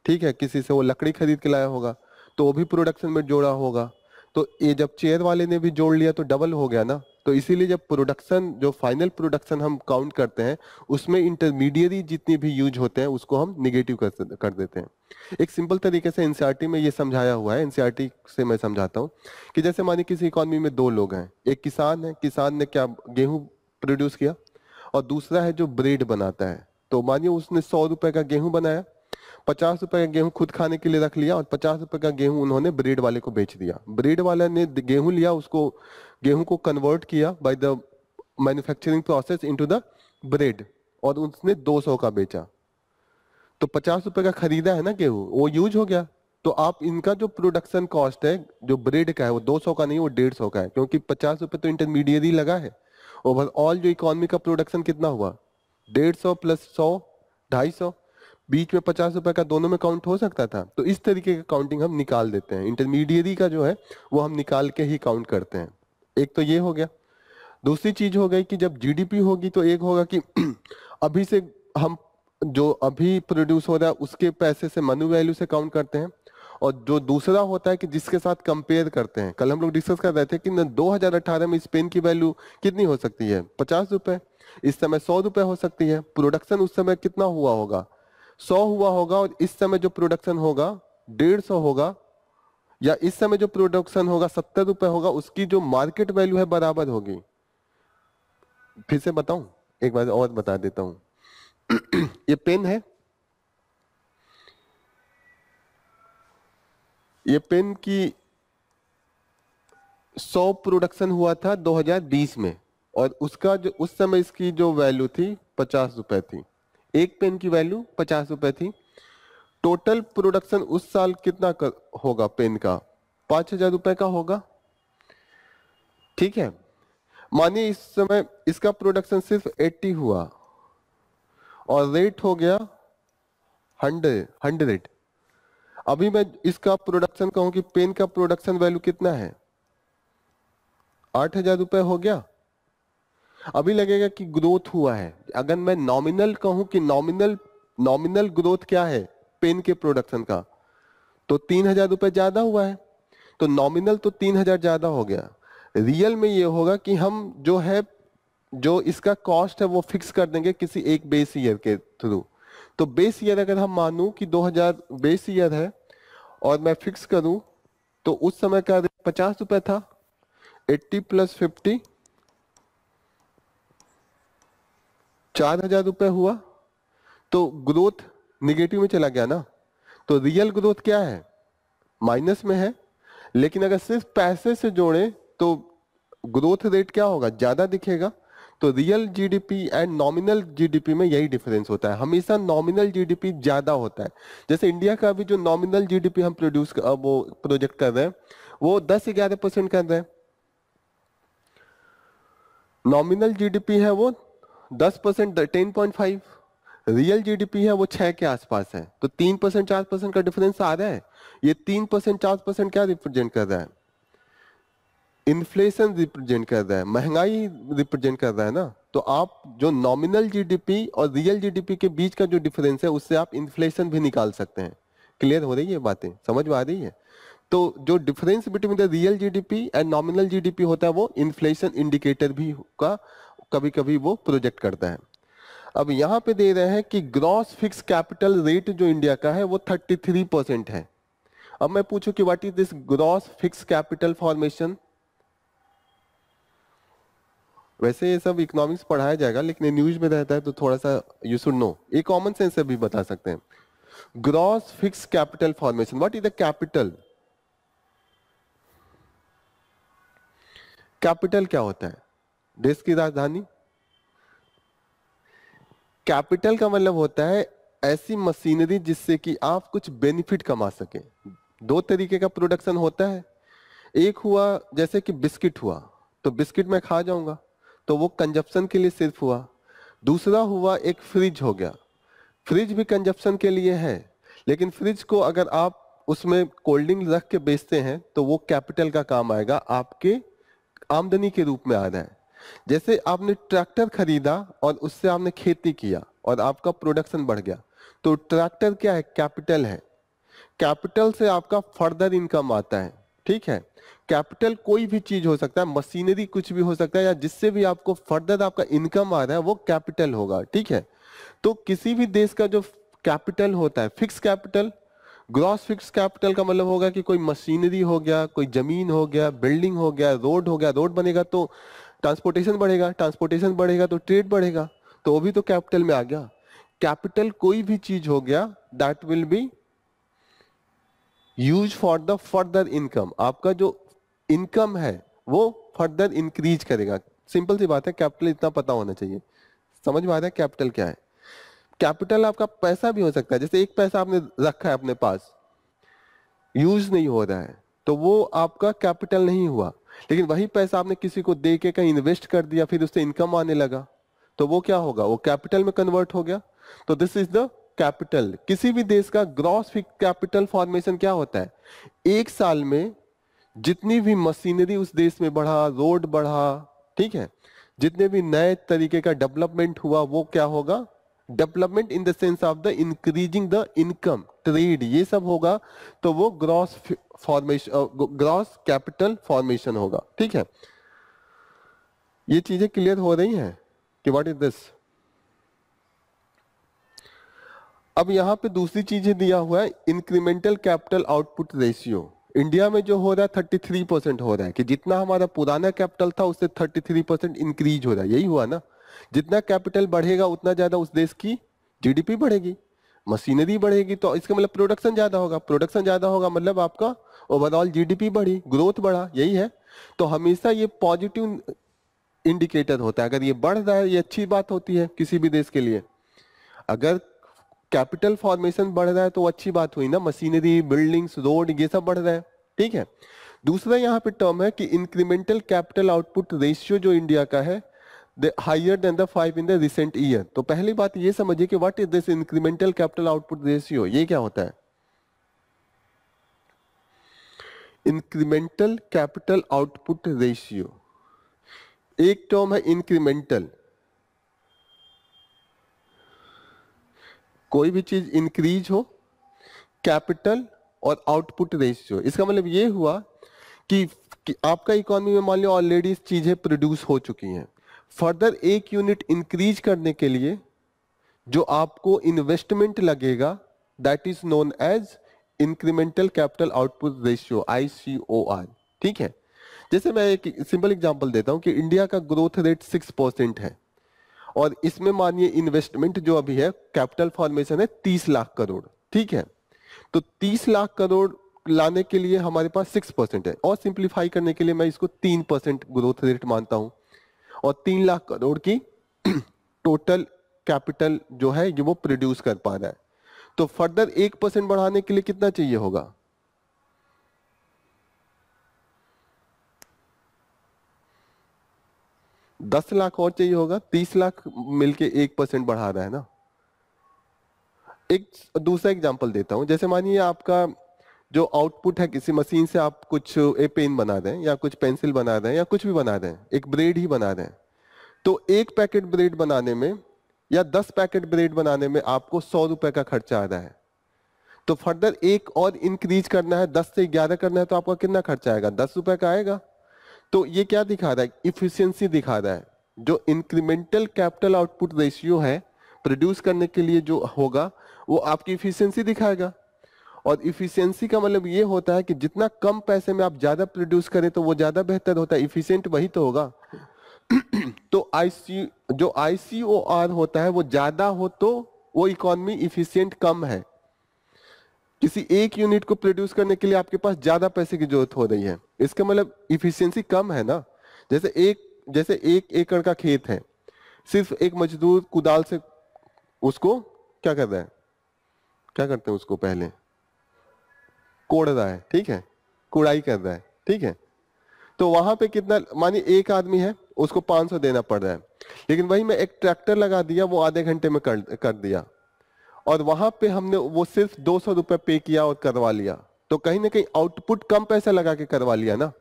Speaker 1: ठीक है, किसी से वो लकड़ी खरीद के लाया होगा, तो वो भी प्रोडक्शन में जोड़ा होगा। तो ये जब चेयर वाले ने भी जोड़ लिया तो डबल हो गया ना। तो इसीलिए जब प्रोडक्शन, जो फाइनल प्रोडक्शन हम काउंट करते हैं, उसमें इंटरमीडिएरी जितनी भी यूज होते हैं उसको हम निगेटिव कर देते हैं। एक सिंपल तरीके से एनसीईआरटी में ये समझाया हुआ है, एनसीईआरटी से मैं समझाता हूँ कि जैसे मानिए किसी इकोनॉमी में दो लोग हैं, एक किसान है, किसान ने क्या गेहूं प्रोड्यूस किया, और दूसरा है जो ब्रेड बनाता है। तो मानिए उसने 100 रुपए का गेहूं बनाया, 50 रुपए का गेहूं खुद खाने के लिए रख लिया, और 50 रुपए का गेहूं उन्होंने ब्रेड वाले को बेच दिया। ब्रेड वाला ने गेहूं लिया, उसको गेहूं को कन्वर्ट किया by the manufacturing process into the bread, और उसने 200 का बेचा। तो 50 रुपए का खरीदा है ना गेहूं, वो यूज हो गया। तो आप इनका जो प्रोडक्शन कॉस्ट है जो ब्रेड का है, वो 200 का नहीं, वो 150 का है, क्योंकि 50 रुपए तो इंटरमीडिएट लगा है। ओवरऑल जो इकोनॉमी का प्रोडक्शन कितना हुआ, 150 प्लस 100, 250, बीच में 50 रुपए का दोनों में काउंट हो सकता था। तो इस तरीके का काउंटिंग हम निकाल देते हैं, इंटरमीडिएट का जो है वो हम निकाल के ही काउंट करते हैं। एक तो ये हो गया। दूसरी चीज हो गई कि जब जीडीपी होगी तो एक होगा कि अभी से हम जो अभी प्रोड्यूस हो रहा है उसके पैसे से मनी वैल्यू से काउंट करते हैं, और जो दूसरा होता है कि जिसके साथ कंपेयर करते हैं। कल हम लोग डिस्कस कर रहे थे कि 2018 में स्पेन की वैल्यू कितनी हो सकती है, 50 रुपए, इस समय 100 रुपए हो सकती है। प्रोडक्शन उस समय कितना हुआ होगा, 100 हुआ होगा, और इस समय जो प्रोडक्शन होगा 150 होगा, या इस समय जो प्रोडक्शन होगा 70 रुपए होगा, उसकी जो मार्केट वैल्यू है बराबर होगी। फिर से बताऊं, एक बार और बता देता हूं ये पेन है, ये पेन की 100 प्रोडक्शन हुआ था 2020 में, और उसका जो उस समय इसकी जो वैल्यू थी 50 रुपए थी। एक पेन की वैल्यू 50 रुपए थी। टोटल प्रोडक्शन उस साल कितना होगा पेन का, 5,000 रुपए का होगा, ठीक है। मानिए इस समय इसका प्रोडक्शन सिर्फ 80 हुआ, और रेट हो गया 100। अभी मैं इसका प्रोडक्शन कहूं कि पेन का प्रोडक्शन वैल्यू कितना है, 8,000 रुपए हो गया। अभी लगेगा कि ग्रोथ हुआ है। अगर मैं नॉमिनल कहूं कि नॉमिनल ग्रोथ क्या है पेन के प्रोडक्शन का, तो 3,000 रुपए ज्यादा हुआ है। तो नॉमिनल तो 3,000 ज्यादा हो गया। रियल में ये होगा कि हम जो है, जो इसका कॉस्ट है वो फिक्स कर देंगे किसी एक बेस ईयर के थ्रू। तो बेस ईयर अगर हम मानूं कि 2000 बेस ईयर है, और मैं फिक्स करूं, तो उस समय का रेट 50 रुपए था, 80 प्लस 50 4,000 रुपए हुआ। तो ग्रोथ निगेटिव में चला गया ना। तो रियल ग्रोथ क्या है, माइनस में है। लेकिन अगर सिर्फ पैसे से जोड़े तो ग्रोथ रेट क्या होगा, ज्यादा दिखेगा। तो real GDP and nominal GDP में यही डिफरेंस होता है, हमेशा नॉमिनल जीडीपी ज्यादा होता है। जैसे इंडिया का भी जो नॉमिनल जीडीपी हम वो प्रोजेक्ट कर रहे हैं, वो 10-11% कर रहे हैं। नॉमिनल जीडीपी है वो 10%, 10.5। रियल जीडीपी है वो 6 के आसपास है। तो 3% 4% का डिफरेंस आ रहा है। ये 3% 4% क्या रिप्रेजेंट कर रहा है, इन्फ्लेशन रिप्रेजेंट कर रहा है, महंगाई रिप्रेजेंट कर रहा है ना। तो आप जो नॉमिनल जीडीपी और रियल जीडीपी के बीच का जो डिफरेंस है, उससे आप इन्फ्लेशन भी निकाल सकते हैं। क्लियर हो रही है बातें, समझ में आ रही है। तो जो difference between the real GDP and nominal GDP होता है, वो इन्फ्लेशन इंडिकेटर भी का कभी कभी वो प्रोजेक्ट करता है। अब यहाँ पे दे रहे हैं कि ग्रॉस फिक्स कैपिटल रेट जो इंडिया का है वो 33% है। अब मैं पूछूं कि what is this gross fixed capital formation. वैसे ये सब इकोनॉमिक्स पढ़ाया जाएगा, लेकिन न्यूज में रहता है तो थोड़ा सा यू शुड नो, ये कॉमन सेंस से भी बता सकते हैं। Gross fixed capital formation, what is the capital? Capital क्या होता है? देश की राजधानी। कैपिटल का मतलब होता है ऐसी मशीनरी जिससे कि आप कुछ बेनिफिट कमा सके। दो तरीके का प्रोडक्शन होता है, एक हुआ जैसे कि बिस्किट हुआ, तो बिस्किट मैं खा जाऊंगा तो वो कंजप्शन के लिए सिर्फ हुआ। दूसरा हुआ एक फ्रिज हो गया, फ्रिज भी कंजप्शन के लिए है, लेकिन फ्रिज को अगर आप उसमें कोल्ड ड्रिंक रख के बेचते हैं तो वो कैपिटल का काम आएगा, आपके आमदनी के रूप में आ रहा है। जैसे आपने ट्रैक्टर खरीदा और उससे आपने खेती किया और आपका प्रोडक्शन बढ़ गया, तो ट्रैक्टर क्या है? कैपिटल है। कैपिटल से आपका फर्दर इनकम आता है, ठीक है। कैपिटल कोई भी चीज हो सकता है, मशीनरी कुछ भी हो सकता है, या जिससे भी आपको फर्दर आपका इनकम आ रहा है वो कैपिटल होगा, ठीक है। तो किसी भी देश का जो कैपिटल होता है, fix capital, gross fixed capital का मतलब होगा कि कोई मशीनरी हो गया, कोई जमीन हो गया, बिल्डिंग हो गया, रोड हो गया, रोड बनेगा तो ट्रांसपोर्टेशन बढ़ेगा, ट्रांसपोर्टेशन बढ़ेगा तो ट्रेड बढ़ेगा, तो वो भी तो कैपिटल में आ गया। कैपिटल कोई भी चीज हो गया that will be use for the further income, आपका जो इनकम है वो फर्दर इंक्रीज करेगा। सिंपल सी बात है, कैपिटल इतना पता होना चाहिए। समझ में आ रहा है कैपिटल क्या है? कैपिटल आपका पैसा भी हो सकता है, जैसे एक पैसा आपने रखा है अपने पास, यूज नहीं हो रहा है, तो वो आपका कैपिटल नहीं हुआ। लेकिन वही पैसा आपने किसी को दे के कहीं इन्वेस्ट कर दिया, फिर उससे इनकम आने लगा, तो वो क्या होगा? वो कैपिटल में कन्वर्ट हो गया। तो दिस इज द कैपिटल। किसी भी देश का ग्रॉस फिक्स कैपिटल फॉर्मेशन क्या होता है? एक साल में जितनी भी मशीनरी उस देश में बढ़ा, रोड बढ़ा, ठीक है, जितने भी नए तरीके का डेवलपमेंट हुआ, वो क्या होगा? Development in the sense of the increasing the income, trade, ये सब होगा, तो वो gross formation, gross capital formation होगा, ठीक है। ये चीजें क्लियर हो रही हैं कि व्हाट इज दिस? अब यहां पे दूसरी चीजें दिया हुआ है, incremental capital output ratio. India में जो हो रहा है 33% हो रहा है, कि जितना हमारा पुराना कैपिटल था उससे 33% इंक्रीज हो रहा है, यही हुआ ना। जितना कैपिटल बढ़ेगा उतना ज्यादा उस देश की जीडीपी बढ़ेगी, मशीनरी बढ़ेगी, तो इसका मतलब प्रोडक्शन ज्यादा होगा, प्रोडक्शन ज्यादा होगा मतलब आपका ओवरऑल जीडीपी बढ़ी, ग्रोथ बढ़ा, यही है। तो हमेशा ये पॉजिटिव इंडिकेटर होता है, अगर ये बढ़ रहा है ये अच्छी बात होती है किसी भी देश के लिए। अगर कैपिटल फॉर्मेशन बढ़ रहा है तो अच्छी बात हुई ना, मशीनरी, बिल्डिंग्स, रोड, ये सब बढ़ रहा है, ठीक है। दूसरा यहाँ पे टर्म है कि इंक्रीमेंटल कैपिटल आउटपुट रेशियो जो इंडिया का है, higher than the 5 in the recent year. तो पहली बात ये समझिए कि what is this incremental capital output ratio, ये क्या होता है? इंक्रीमेंटल कैपिटल आउटपुट रेशियो, एक टर्म है इंक्रीमेंटल, कोई भी चीज इंक्रीज हो, कैपिटल और आउटपुट रेशियो, इसका मतलब ये हुआ कि आपका इकोनॉमी में मान लो ऑलरेडी चीजें प्रोड्यूस हो चुकी हैं, फर्दर एक यूनिट इंक्रीज करने के लिए जो आपको इन्वेस्टमेंट लगेगा that is known as incremental capital output ratio, ICOR, ठीक है। जैसे मैं एक सिंपल एग्जांपल देता हूं कि इंडिया का ग्रोथ रेट 6% है और इसमें मानिए इन्वेस्टमेंट जो अभी है, कैपिटल फॉर्मेशन है 30 लाख करोड़, ठीक है। तो 30 लाख करोड़ लाने के लिए हमारे पास 6% है, और सिंप्लीफाई करने के लिए मैं इसको 3% ग्रोथ रेट मानता हूं, और 3 लाख करोड़ की टोटल कैपिटल जो है ये वो प्रोड्यूस कर पा रहा है। तो फर्दर 1% बढ़ाने के लिए कितना चाहिए होगा? 10 लाख और चाहिए होगा, 30 लाख मिलके 1% बढ़ा रहा है ना। एक दूसरा एग्जांपल देता हूं, जैसे मानिए आपका जो आउटपुट है किसी मशीन से, आप कुछ एक पेन बना रहे हैं या कुछ पेंसिल बना रहे हैं या कुछ भी बना रहे हैं, एक ब्रेड ही बना रहे हैं, तो एक पैकेट ब्रेड बनाने में या 10 पैकेट ब्रेड बनाने में आपको 100 रुपए का खर्चा आ रहा है। तो फर्दर एक और इंक्रीज करना है, 10 से 11 करना है, तो आपका कितना खर्चा आएगा? 10 रुपए का आएगा। तो ये क्या दिखा रहा है? इफिशियंसी दिखा रहा है। जो इंक्रीमेंटल कैपिटल आउटपुट रेशियो है प्रोड्यूस करने के लिए जो होगा वो आपकी इफिशियंसी दिखाएगा। और इफिशियंसी का मतलब ये होता है कि जितना कम पैसे में आप ज्यादा प्रोड्यूस करें तो वो ज्यादा बेहतर होता है, इफिशियंट वही तो होगा। तो जो ICOR होता है वो ज्यादा हो तो वो इकोनॉमी इफिशिएंट कम है। किसी एक यूनिट को प्रोड्यूस करने के लिए आपके पास ज्यादा पैसे की जरूरत हो रही है, इसका मतलब इफिशियंसी कम है ना। जैसे एक एकड़ का खेत है, सिर्फ एक मजदूर कुदाल से उसको क्या कर रहा है, क्या करते हैं उसको, पहले कोड़ रहा है, ठीक है, कुड़ाई कर रहा है, ठीक है। तो वहां पे कितना, मानिए एक आदमी है उसको 500 देना पड़ रहा है, लेकिन वही मैं एक ट्रैक्टर लगा दिया, वो आधे घंटे में कर दिया, और वहां पे हमने वो सिर्फ 200 रुपए पे किया और करवा लिया, तो कहीं ना कहीं आउटपुट कम पैसा लगा के करवा लिया ना।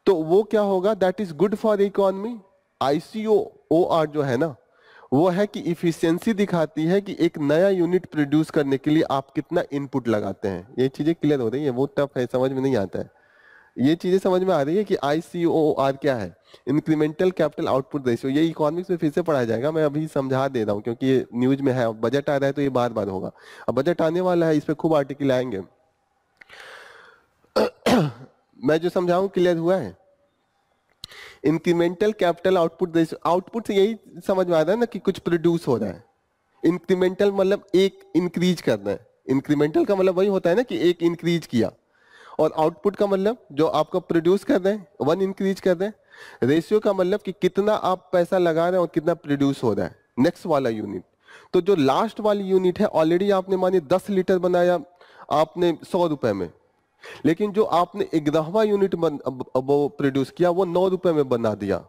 Speaker 1: तो वो क्या होगा, that is good for economy. ICOR जो है ना, वो है कि इफिशियंसी दिखाती है कि एक नया यूनिट प्रोड्यूस करने के लिए आप कितना इनपुट लगाते हैं। ये चीजें क्लियर हो रही है, वो टफ है, समझ में नहीं आता है। ये चीजें समझ में आ रही है कि ICOR क्या है, इंक्रीमेंटल कैपिटल आउटपुट रेशियो। ये इकोनॉमिक्स में फिर से पढ़ाया जाएगा, मैं अभी समझा दे रहा हूँ क्योंकि ये न्यूज में है, बजट आ रहा है तो ये बार बार होगा। अब बजट आने वाला है, इस पे खूब आर्टिकल आएंगे। मैं जो समझाऊं क्लियर हुआ है। Incremental capital output ratio, output से यही समझ में आ रहा है ना कि कुछ प्रोड्यूस हो रहा है। इंक्रीमेंटल मतलब एक इंक्रीज करना है, इंक्रीमेंटल का मतलब वही होता है ना कि एक इंक्रीज किया, और आउटपुट का मतलब जो आपका प्रोड्यूस कर रहे हैं वन इंक्रीज कर रहे हैं। रेशियो का मतलब कि कितना आप पैसा लगा रहे हैं और कितना प्रोड्यूस हो रहा है नेक्स्ट वाला यूनिट। तो जो लास्ट वाली यूनिट है, ऑलरेडी आपने मानिए 10 लीटर बनाया आपने 100 रुपए में, लेकिन जो आपने 11वां यूनिट वो प्रोड्यूस किया वो 9 रुपए में बना दिया।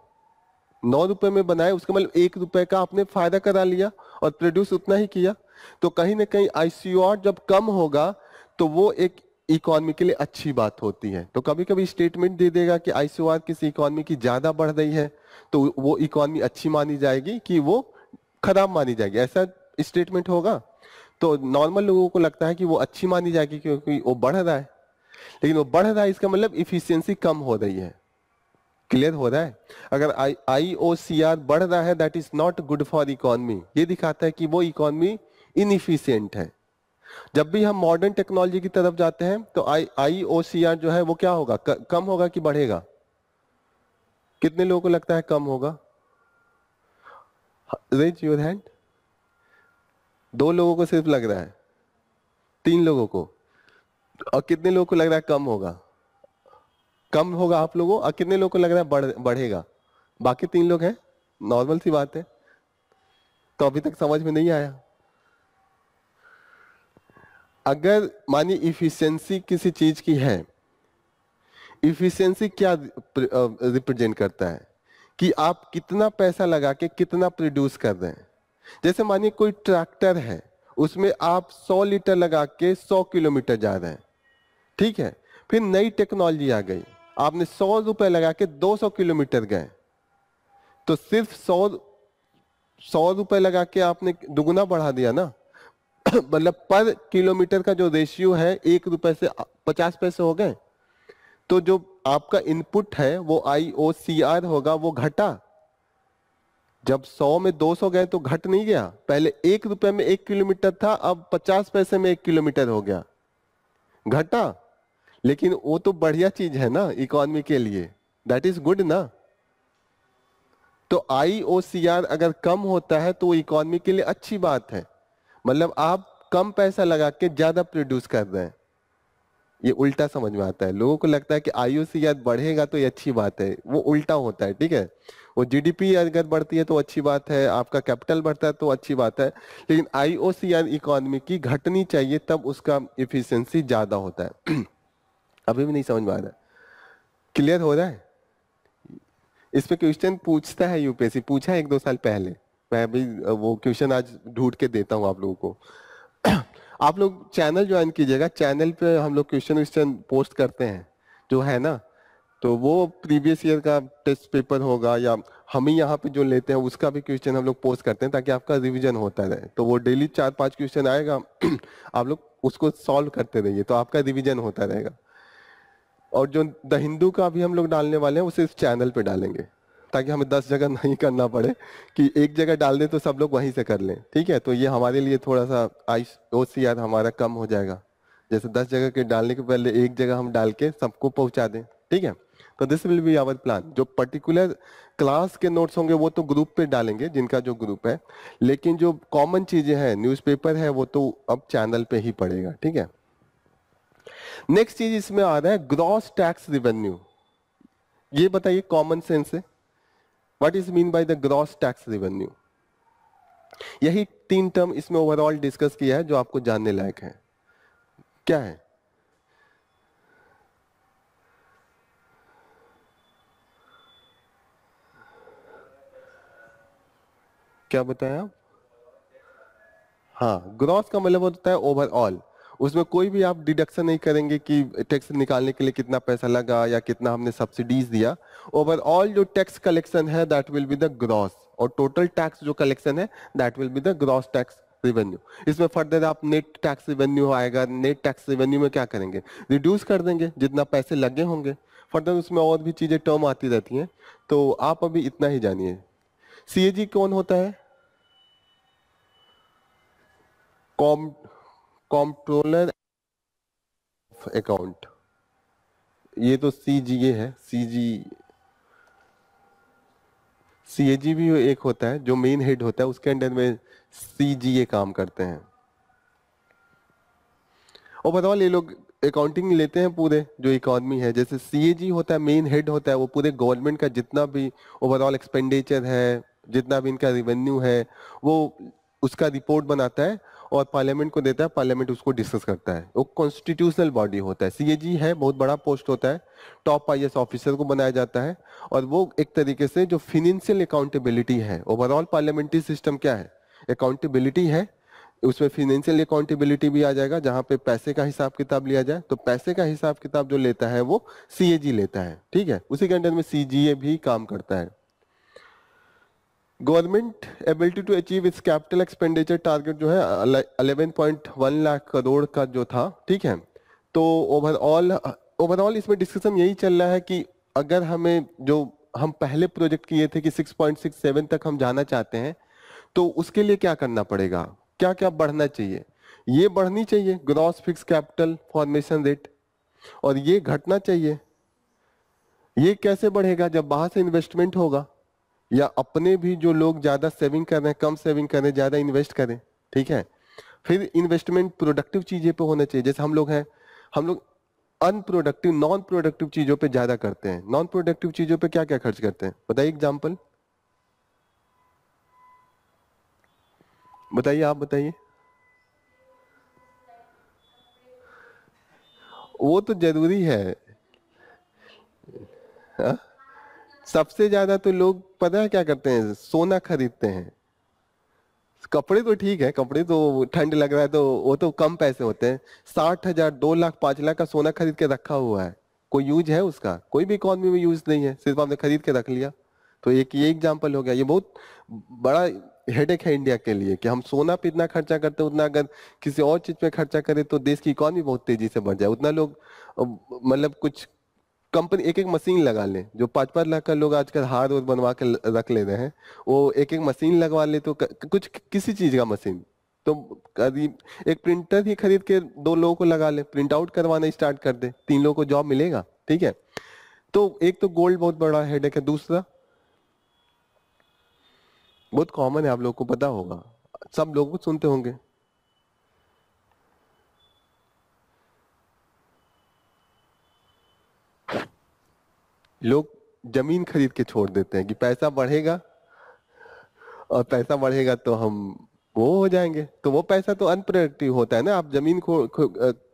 Speaker 1: 9 रुपए में बनाया, उसका मतलब 1 रुपए का आपने फायदा करा लिया और प्रोड्यूस उतना ही किया। तो कहीं ना कहीं ICOR जब कम होगा तो वो एक इकोनॉमी के लिए अच्छी बात होती है। तो कभी कभी स्टेटमेंट दे देगा कि ICOR किसी इकोनॉमी की ज्यादा बढ़ रही है तो वो इकोनॉमी अच्छी मानी जाएगी कि वो खराब मानी जाएगी, ऐसा स्टेटमेंट होगा। तो नॉर्मल लोगों को लगता है कि वो अच्छी मानी जाएगी क्योंकि वो बढ़ रहा है, लेकिन वो बढ़ रहा है इसका मतलब इफिशियंसी कम हो रही है। क्लियर हो रहा है। अगर IOCR बढ़ रहा है, that is not good for economy, ये दिखाता है कि वो इकोनॉमी इनइफिशियंट है। जब भी हम मॉडर्न टेक्नोलॉजी की तरफ जाते हैं तो IOCR जो है वो क्या होगा, कम होगा कि बढ़ेगा? कितने लोगों को लगता है कम होगा? Raise your hand. 2 लोगों को सिर्फ लग रहा है, 3 लोगों को, और कितने लोगों को लग रहा है कम होगा? कम होगा आप लोगों, और कितने लोगों को लग रहा है बढ़ेगा? बाकी 3 लोग हैं, नॉर्मल सी बात है। तो अभी तक समझ में नहीं आया। अगर मानिए इफिशियंसी किसी चीज की है, इफिशियंसी क्या रिप्रेजेंट करता है कि आप कितना पैसा लगा के कितना प्रोड्यूस कर रहे हैं। जैसे मानिए कोई ट्रैक्टर है, उसमें आप 100 लीटर लगा के 100 किलोमीटर जा रहे हैं, ठीक है। फिर नई टेक्नोलॉजी आ गई, आपने 100 रुपए लगा के 200 किलोमीटर गए, तो सिर्फ 100 रुपए लगा के आपने दुगुना बढ़ा दिया ना। मतलब पर किलोमीटर का जो रेशियो है 1 रुपए से 50 पैसे हो गए। तो जो आपका इनपुट है वो IOCR होगा, वो घटा। जब 100 में 200 गए तो घट नहीं गया, पहले 1 रुपए में 1 किलोमीटर था, अब 50 पैसे में 1 किलोमीटर हो गया, घटा। लेकिन वो तो बढ़िया चीज है ना इकोनॉमी के लिए, दैट इज गुड ना। तो IOCR अगर कम होता है तो वो इकोनॉमी के लिए अच्छी बात है, मतलब आप कम पैसा लगा के ज्यादा प्रोड्यूस कर रहे हैं। ये उल्टा समझ में आता है, लोगों को लगता है कि IOCR बढ़ेगा तो ये अच्छी बात है, वो उल्टा होता है, ठीक है। वो GDP अगर बढ़ती है तो अच्छी बात है, आपका कैपिटल बढ़ता है तो अच्छी बात है, लेकिन IOCR इकोनॉमी की घटनी चाहिए, तब उसका इफिशियंसी ज्यादा होता है। अभी भी नहीं समझ में आ रहा है? क्लियर हो रहा है? इस पे क्वेश्चन पूछता है यूपीएससी, पूछा है 1-2 साल पहले। मैं अभी वो क्वेश्चन आज ढूंढ के देता हूँ आप लोगों को। आप लोग चैनल ज्वाइन कीजिएगा, चैनल पे हम लोग क्वेश्चन पोस्ट करते हैं जो है ना। तो वो प्रीवियस ईयर का टेस्ट पेपर होगा या हम ही यहाँ पे जो लेते हैं उसका भी क्वेश्चन हम लोग पोस्ट करते हैं ताकि आपका रिवीजन होता रहे। तो वो डेली 4-5 क्वेश्चन आएगा, आप लोग उसको सॉल्व करते रहिए तो आपका रिवीजन होता रहेगा। और जो द हिंदू का भी हम लोग डालने वाले हैं वो सिर्फ चैनल पे डालेंगे, ताकि हमें 10 जगह नहीं करना पड़े कि एक जगह डाल दें तो सब लोग वहीं से कर लें, ठीक है। तो ये हमारे लिए थोड़ा सा IOCR हमारा कम हो जाएगा, जैसे 10 जगह के डालने के पहले एक जगह हम डाल के सबको पहुंचा दें, ठीक है। तो this will be our plan. जो पर्टिकुलर क्लास के नोट्स होंगे वो तो ग्रुप पे डालेंगे, जिनका जो ग्रुप है, लेकिन जो कॉमन चीजें हैं, न्यूज़पेपर है, वो तो अब चैनल पे ही पड़ेगा, ठीक है। नेक्स्ट चीज इसमें आ रहा है ग्रॉस टैक्स रिवेन्यू। ये बताइए कॉमन सेंस से what is mean by the gross tax revenue. यही 3 टर्म इसमें ओवरऑल डिस्कस किया है जो आपको जानने लायक है। क्या है? क्या बताएं आप? हाँ, ग्रॉस का मतलब होता है ओवरऑल। उसमें कोई भी आप डिडक्शन नहीं करेंगे कि टैक्स निकालने के लिए कितना पैसा लगा या कितना हमने सब्सिडीज दिया। ओवरऑल जो टैक्स कलेक्शन है that will be the gross, और टोटल टैक्स जो कलेक्शन है that will be the gross tax revenue. इसमें फर्दर आप नेट टैक्स रिवेन्यू आएगा। नेट टैक्स रिवेन्यू में क्या करेंगे? रिड्यूस कर देंगे जितना पैसे लगे होंगे। फर्दर उसमें और भी चीजें टर्म आती रहती हैं, तो आप अभी इतना ही जानिए। सीएजी कौन होता है? Com comptroller account. ये तो सीजीए है। सीएजी भी एक होता है जो मेन हेड होता है, उसके अंडर में सीजीए काम करते हैं। ओवरऑल ये लोग अकाउंटिंग लेते हैं पूरे जो इकोनॉमी है। जैसे सीएजी होता है, मेन हेड होता है, वो पूरे गवर्नमेंट का जितना भी ओवरऑल एक्सपेंडिचर है, जितना भी इनका रिवेन्यू है, वो उसका रिपोर्ट बनाता है और पार्लियामेंट को देता है। पार्लियामेंट उसको डिस्कस करता है। वो कॉन्स्टिट्यूशनल बॉडी होता है। सीएजी है, बहुत बड़ा पोस्ट होता है। टॉप आईएएस ऑफिसर को बनाया जाता है, और वो एक तरीके से जो फिनेंशियल अकाउंटेबिलिटी है, ओवरऑल पार्लियामेंट्री सिस्टम क्या है, अकाउंटेबिलिटी है। उसमें फिनेंशियल अकाउंटेबिलिटी भी आ जाएगा, जहां पे पैसे का हिसाब किताब लिया जाए। तो पैसे का हिसाब किताब जो लेता है वो सीएजी लेता है, ठीक है। उसी के अंडर में सीजीए भी काम करता है। Government ability to achieve its capital expenditure target जो है 11.1 लाख करोड़ का जो था, ठीक है। तो ओवरऑल इसमें डिस्कशन यही चल रहा है कि अगर हमें जो हम पहले प्रोजेक्ट किए थे कि 6.67 तक हम जाना चाहते हैं, तो उसके लिए क्या करना पड़ेगा, क्या क्या बढ़ना चाहिए। ये बढ़नी चाहिए gross fixed capital formation rate, और ये घटना चाहिए। ये कैसे बढ़ेगा? जब बाहर से इन्वेस्टमेंट होगा, या अपने भी जो लोग ज्यादा सेविंग कर रहे हैं, कम सेविंग करें, ज्यादा इन्वेस्ट करें, ठीक है। फिर इन्वेस्टमेंट प्रोडक्टिव चीजें पे होना चाहिए। जैसे हम लोग हैं, हम लोग अनप्रोडक्टिव, नॉन प्रोडक्टिव चीजों पे ज्यादा करते हैं। नॉन प्रोडक्टिव चीजों पे क्या क्या खर्च करते हैं, बताइए एग्जाम्पल, बताइए, आप बताइए। वो तो जरूरी है। हाँ? सबसे ज्यादा तो लोग पता है क्या करते हैं, सोना खरीदते हैं। कपड़े तो ठीक है, कपड़े तो ठंड लग रहा है तो वो तो कम पैसे होते हैं। 60,000, 2 लाख, 5 लाख का सोना खरीद के रखा हुआ है, कोई यूज है उसका? कोई भी इकोनॉमी में यूज नहीं है, सिर्फ आपने खरीद के रख लिया। तो एक ये एग्जाम्पल हो गया। ये बहुत बड़ा हेडेक है इंडिया के लिए कि हम सोना पे इतना खर्चा करते हैं, उतना अगर किसी और चीज पे खर्चा करें तो देश की इकोनॉमी बहुत तेजी से बढ़ जाए। उतना लोग मतलब कुछ कंपनी एक एक मशीन लगा ले, जो 5-5 लाख का लोग आजकल हार और बनवा के रख ले रहे हैं, वो एक एक मशीन लगवा ले तो कुछ किसी चीज का मशीन तो करीब एक प्रिंटर ही खरीद के 2 लोगों को लगा ले, प्रिंट आउट करवाना स्टार्ट कर दे, 3 लोगों को जॉब मिलेगा, ठीक है। तो एक तो गोल्ड बहुत बड़ा हेडेक है। दूसरा बहुत कॉमन है, आप लोगों को पता होगा, सब लोग सुनते होंगे, लोग जमीन खरीद के छोड़ देते हैं कि पैसा बढ़ेगा, और पैसा बढ़ेगा तो हम वो हो जाएंगे। तो वो पैसा तो अनप्रोडक्टिव होता है ना। आप जमीन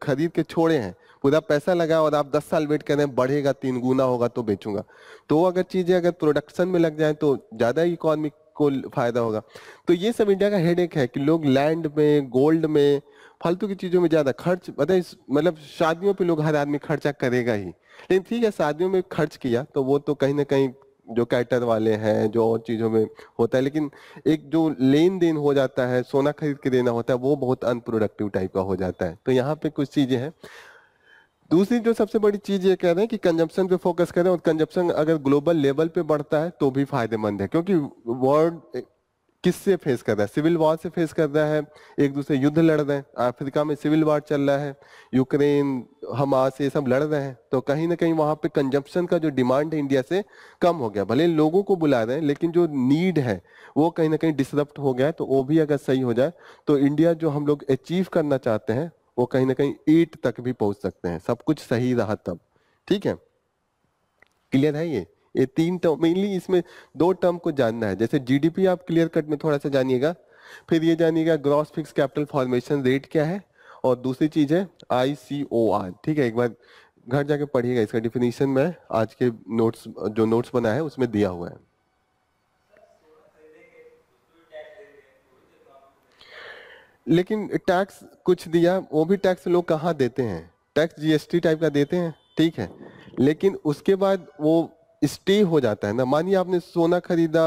Speaker 1: खरीद के छोड़े हैं, पूरा पैसा लगा और आप 10 साल वेट कर रहे हैं बढ़ेगा, 3 गुना होगा तो बेचूंगा। तो अगर चीजें अगर प्रोडक्शन में लग जाए तो ज्यादा इकोनॉमी को फायदा होगा। तो ये सब इंडिया का हेडेक है कि लोग लैंड में, गोल्ड में, फालतू की चीजों में ज्यादा खर्च, मतलब शादियों पे लोग हर आदमी खर्चा करेगा ही। लेकिन ठीक है, शादियों में खर्च किया तो वो तो कहीं ना कहीं जो कैटर वाले हैं, जो और चीजों में होता है। लेकिन एक जो लेन देन हो जाता है, सोना खरीद के देना होता है, वो बहुत अनप्रोडक्टिव टाइप का हो जाता है। तो यहाँ पे कुछ चीजें हैं। दूसरी जो सबसे बड़ी चीज ये कह रहे हैं कि कंजप्शन पे फोकस करें, और कंजप्शन अगर ग्लोबल लेवल पे बढ़ता है तो भी फायदेमंद है, क्योंकि वर्ल्ड किससे फेस कर रहा है? सिविल वॉर से फेस कर रहा है, एक दूसरे युद्ध लड़ रहे हैं, अफ्रीका में सिविल वॉर चल रहा है, यूक्रेन हमास ये सब लड़ रहे हैं, तो कहीं ना कहीं वहां पे कंजप्शन का जो डिमांड है इंडिया से कम हो गया। भले लोगों को बुला रहे हैं लेकिन जो नीड है वो कहीं ना कहीं डिसरप्ट हो गया है। तो वो भी अगर सही हो जाए तो इंडिया जो हम लोग अचीव करना चाहते हैं वो कहीं ना कहीं 8 तक भी पहुंच सकते हैं, सब कुछ सही रहा तब। ठीक है, क्लियर है ये तीन टर्म मेनली, इसमें दो टर्म को जानना है। जैसे जीडीपी आप क्लियर कट में थोड़ा सा जानिएगा, फिर ये जानिएगा gross fixed capital formation rate क्या है, और दूसरी चीज है आईसीओआर। ठीक है, एक बार घर जाके पढ़िएगा, इसका डिफिनीशन में आज के नोट्स जो नोट्स बना है उसमें दिया हुआ है। लेकिन टैक्स कुछ दिया, वो भी टैक्स लोग कहाँ देते हैं, टैक्स जीएसटी टाइप का देते हैं, ठीक है, लेकिन उसके बाद वो स्टे हो जाता है ना। मानिए आपने सोना खरीदा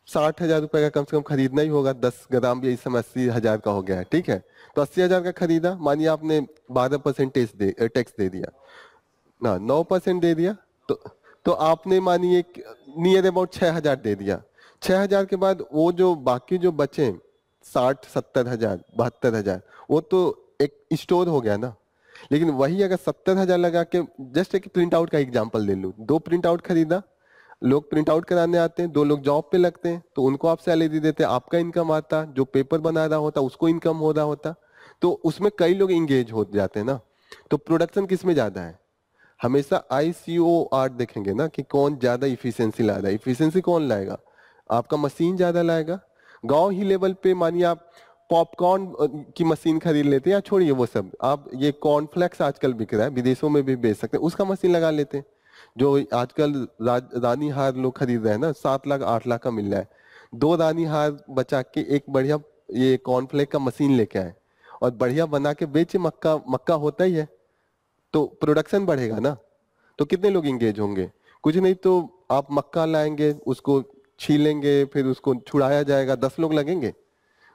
Speaker 1: 60,000 रुपए का, कम से कम खरीदना ही होगा, 10 ग्राम भी इस समय 80,000 का हो गया है, ठीक है। तो 80,000 का खरीदा, मानिए आपने 12% टैक्स दे दिया ना, 9% दे दिया, तो तो आपने मानिए नियर अबाउट 6,000 दे दिया। 6,000 के बाद वो जो बाकी जो बचे 60-70,000 72,000, वो तो एक स्टोर हो गया ना। लेकिन वही अगर 70,000 लगा के, जस्ट एक प्रिंट आउट का एग्जांपल ले लूं, 2 प्रिंट आउट खरीदा, लोग प्रिंट आउट कराने आते हैं, 2 लोग जॉब पे लगते हैं, तो उनको आप सैलरी देते हैं, आपका इनकम आता, जो पेपर बना रहा होता उसको इनकम हो रहा होता, तो उसमें कई लोग इंगेज हो जाते हैं ना। तो प्रोडक्शन किस में ज्यादा है? हमेशा आईसीओआर देखेंगे ना कि कौन ज्यादा इफिशियंसी ला रहा है। इफिशियंसी कौन लाएगा? आपका मशीन ज्यादा लाएगा। गांव ही लेवल पे मानिए आप पॉपकॉर्न की मशीन खरीद लेते हैं, या छोड़िए वो सब, आप ये कॉर्नफ्लेक्स आजकल बिक रहा है, विदेशों में भी बेच सकते हैं, उसका मशीन लगा लेते हैं। जो आजकल रानी हार लोग खरीद रहे हैं ना, 7 लाख 8 लाख का मिल रहा है, 2 रानी हार बचा के एक बढ़िया ये कॉर्नफ्लेक्स का मशीन लेके आए और बढ़िया बना के बेचे। मक्का मक्का होता ही है, तो प्रोडक्शन बढ़ेगा ना, तो कितने लोग इंगेज होंगे? कुछ नहीं तो आप मक्का लाएंगे, उसको छीलेंगे, फिर उसको छुड़ाया जाएगा, 10 लोग लगेंगे,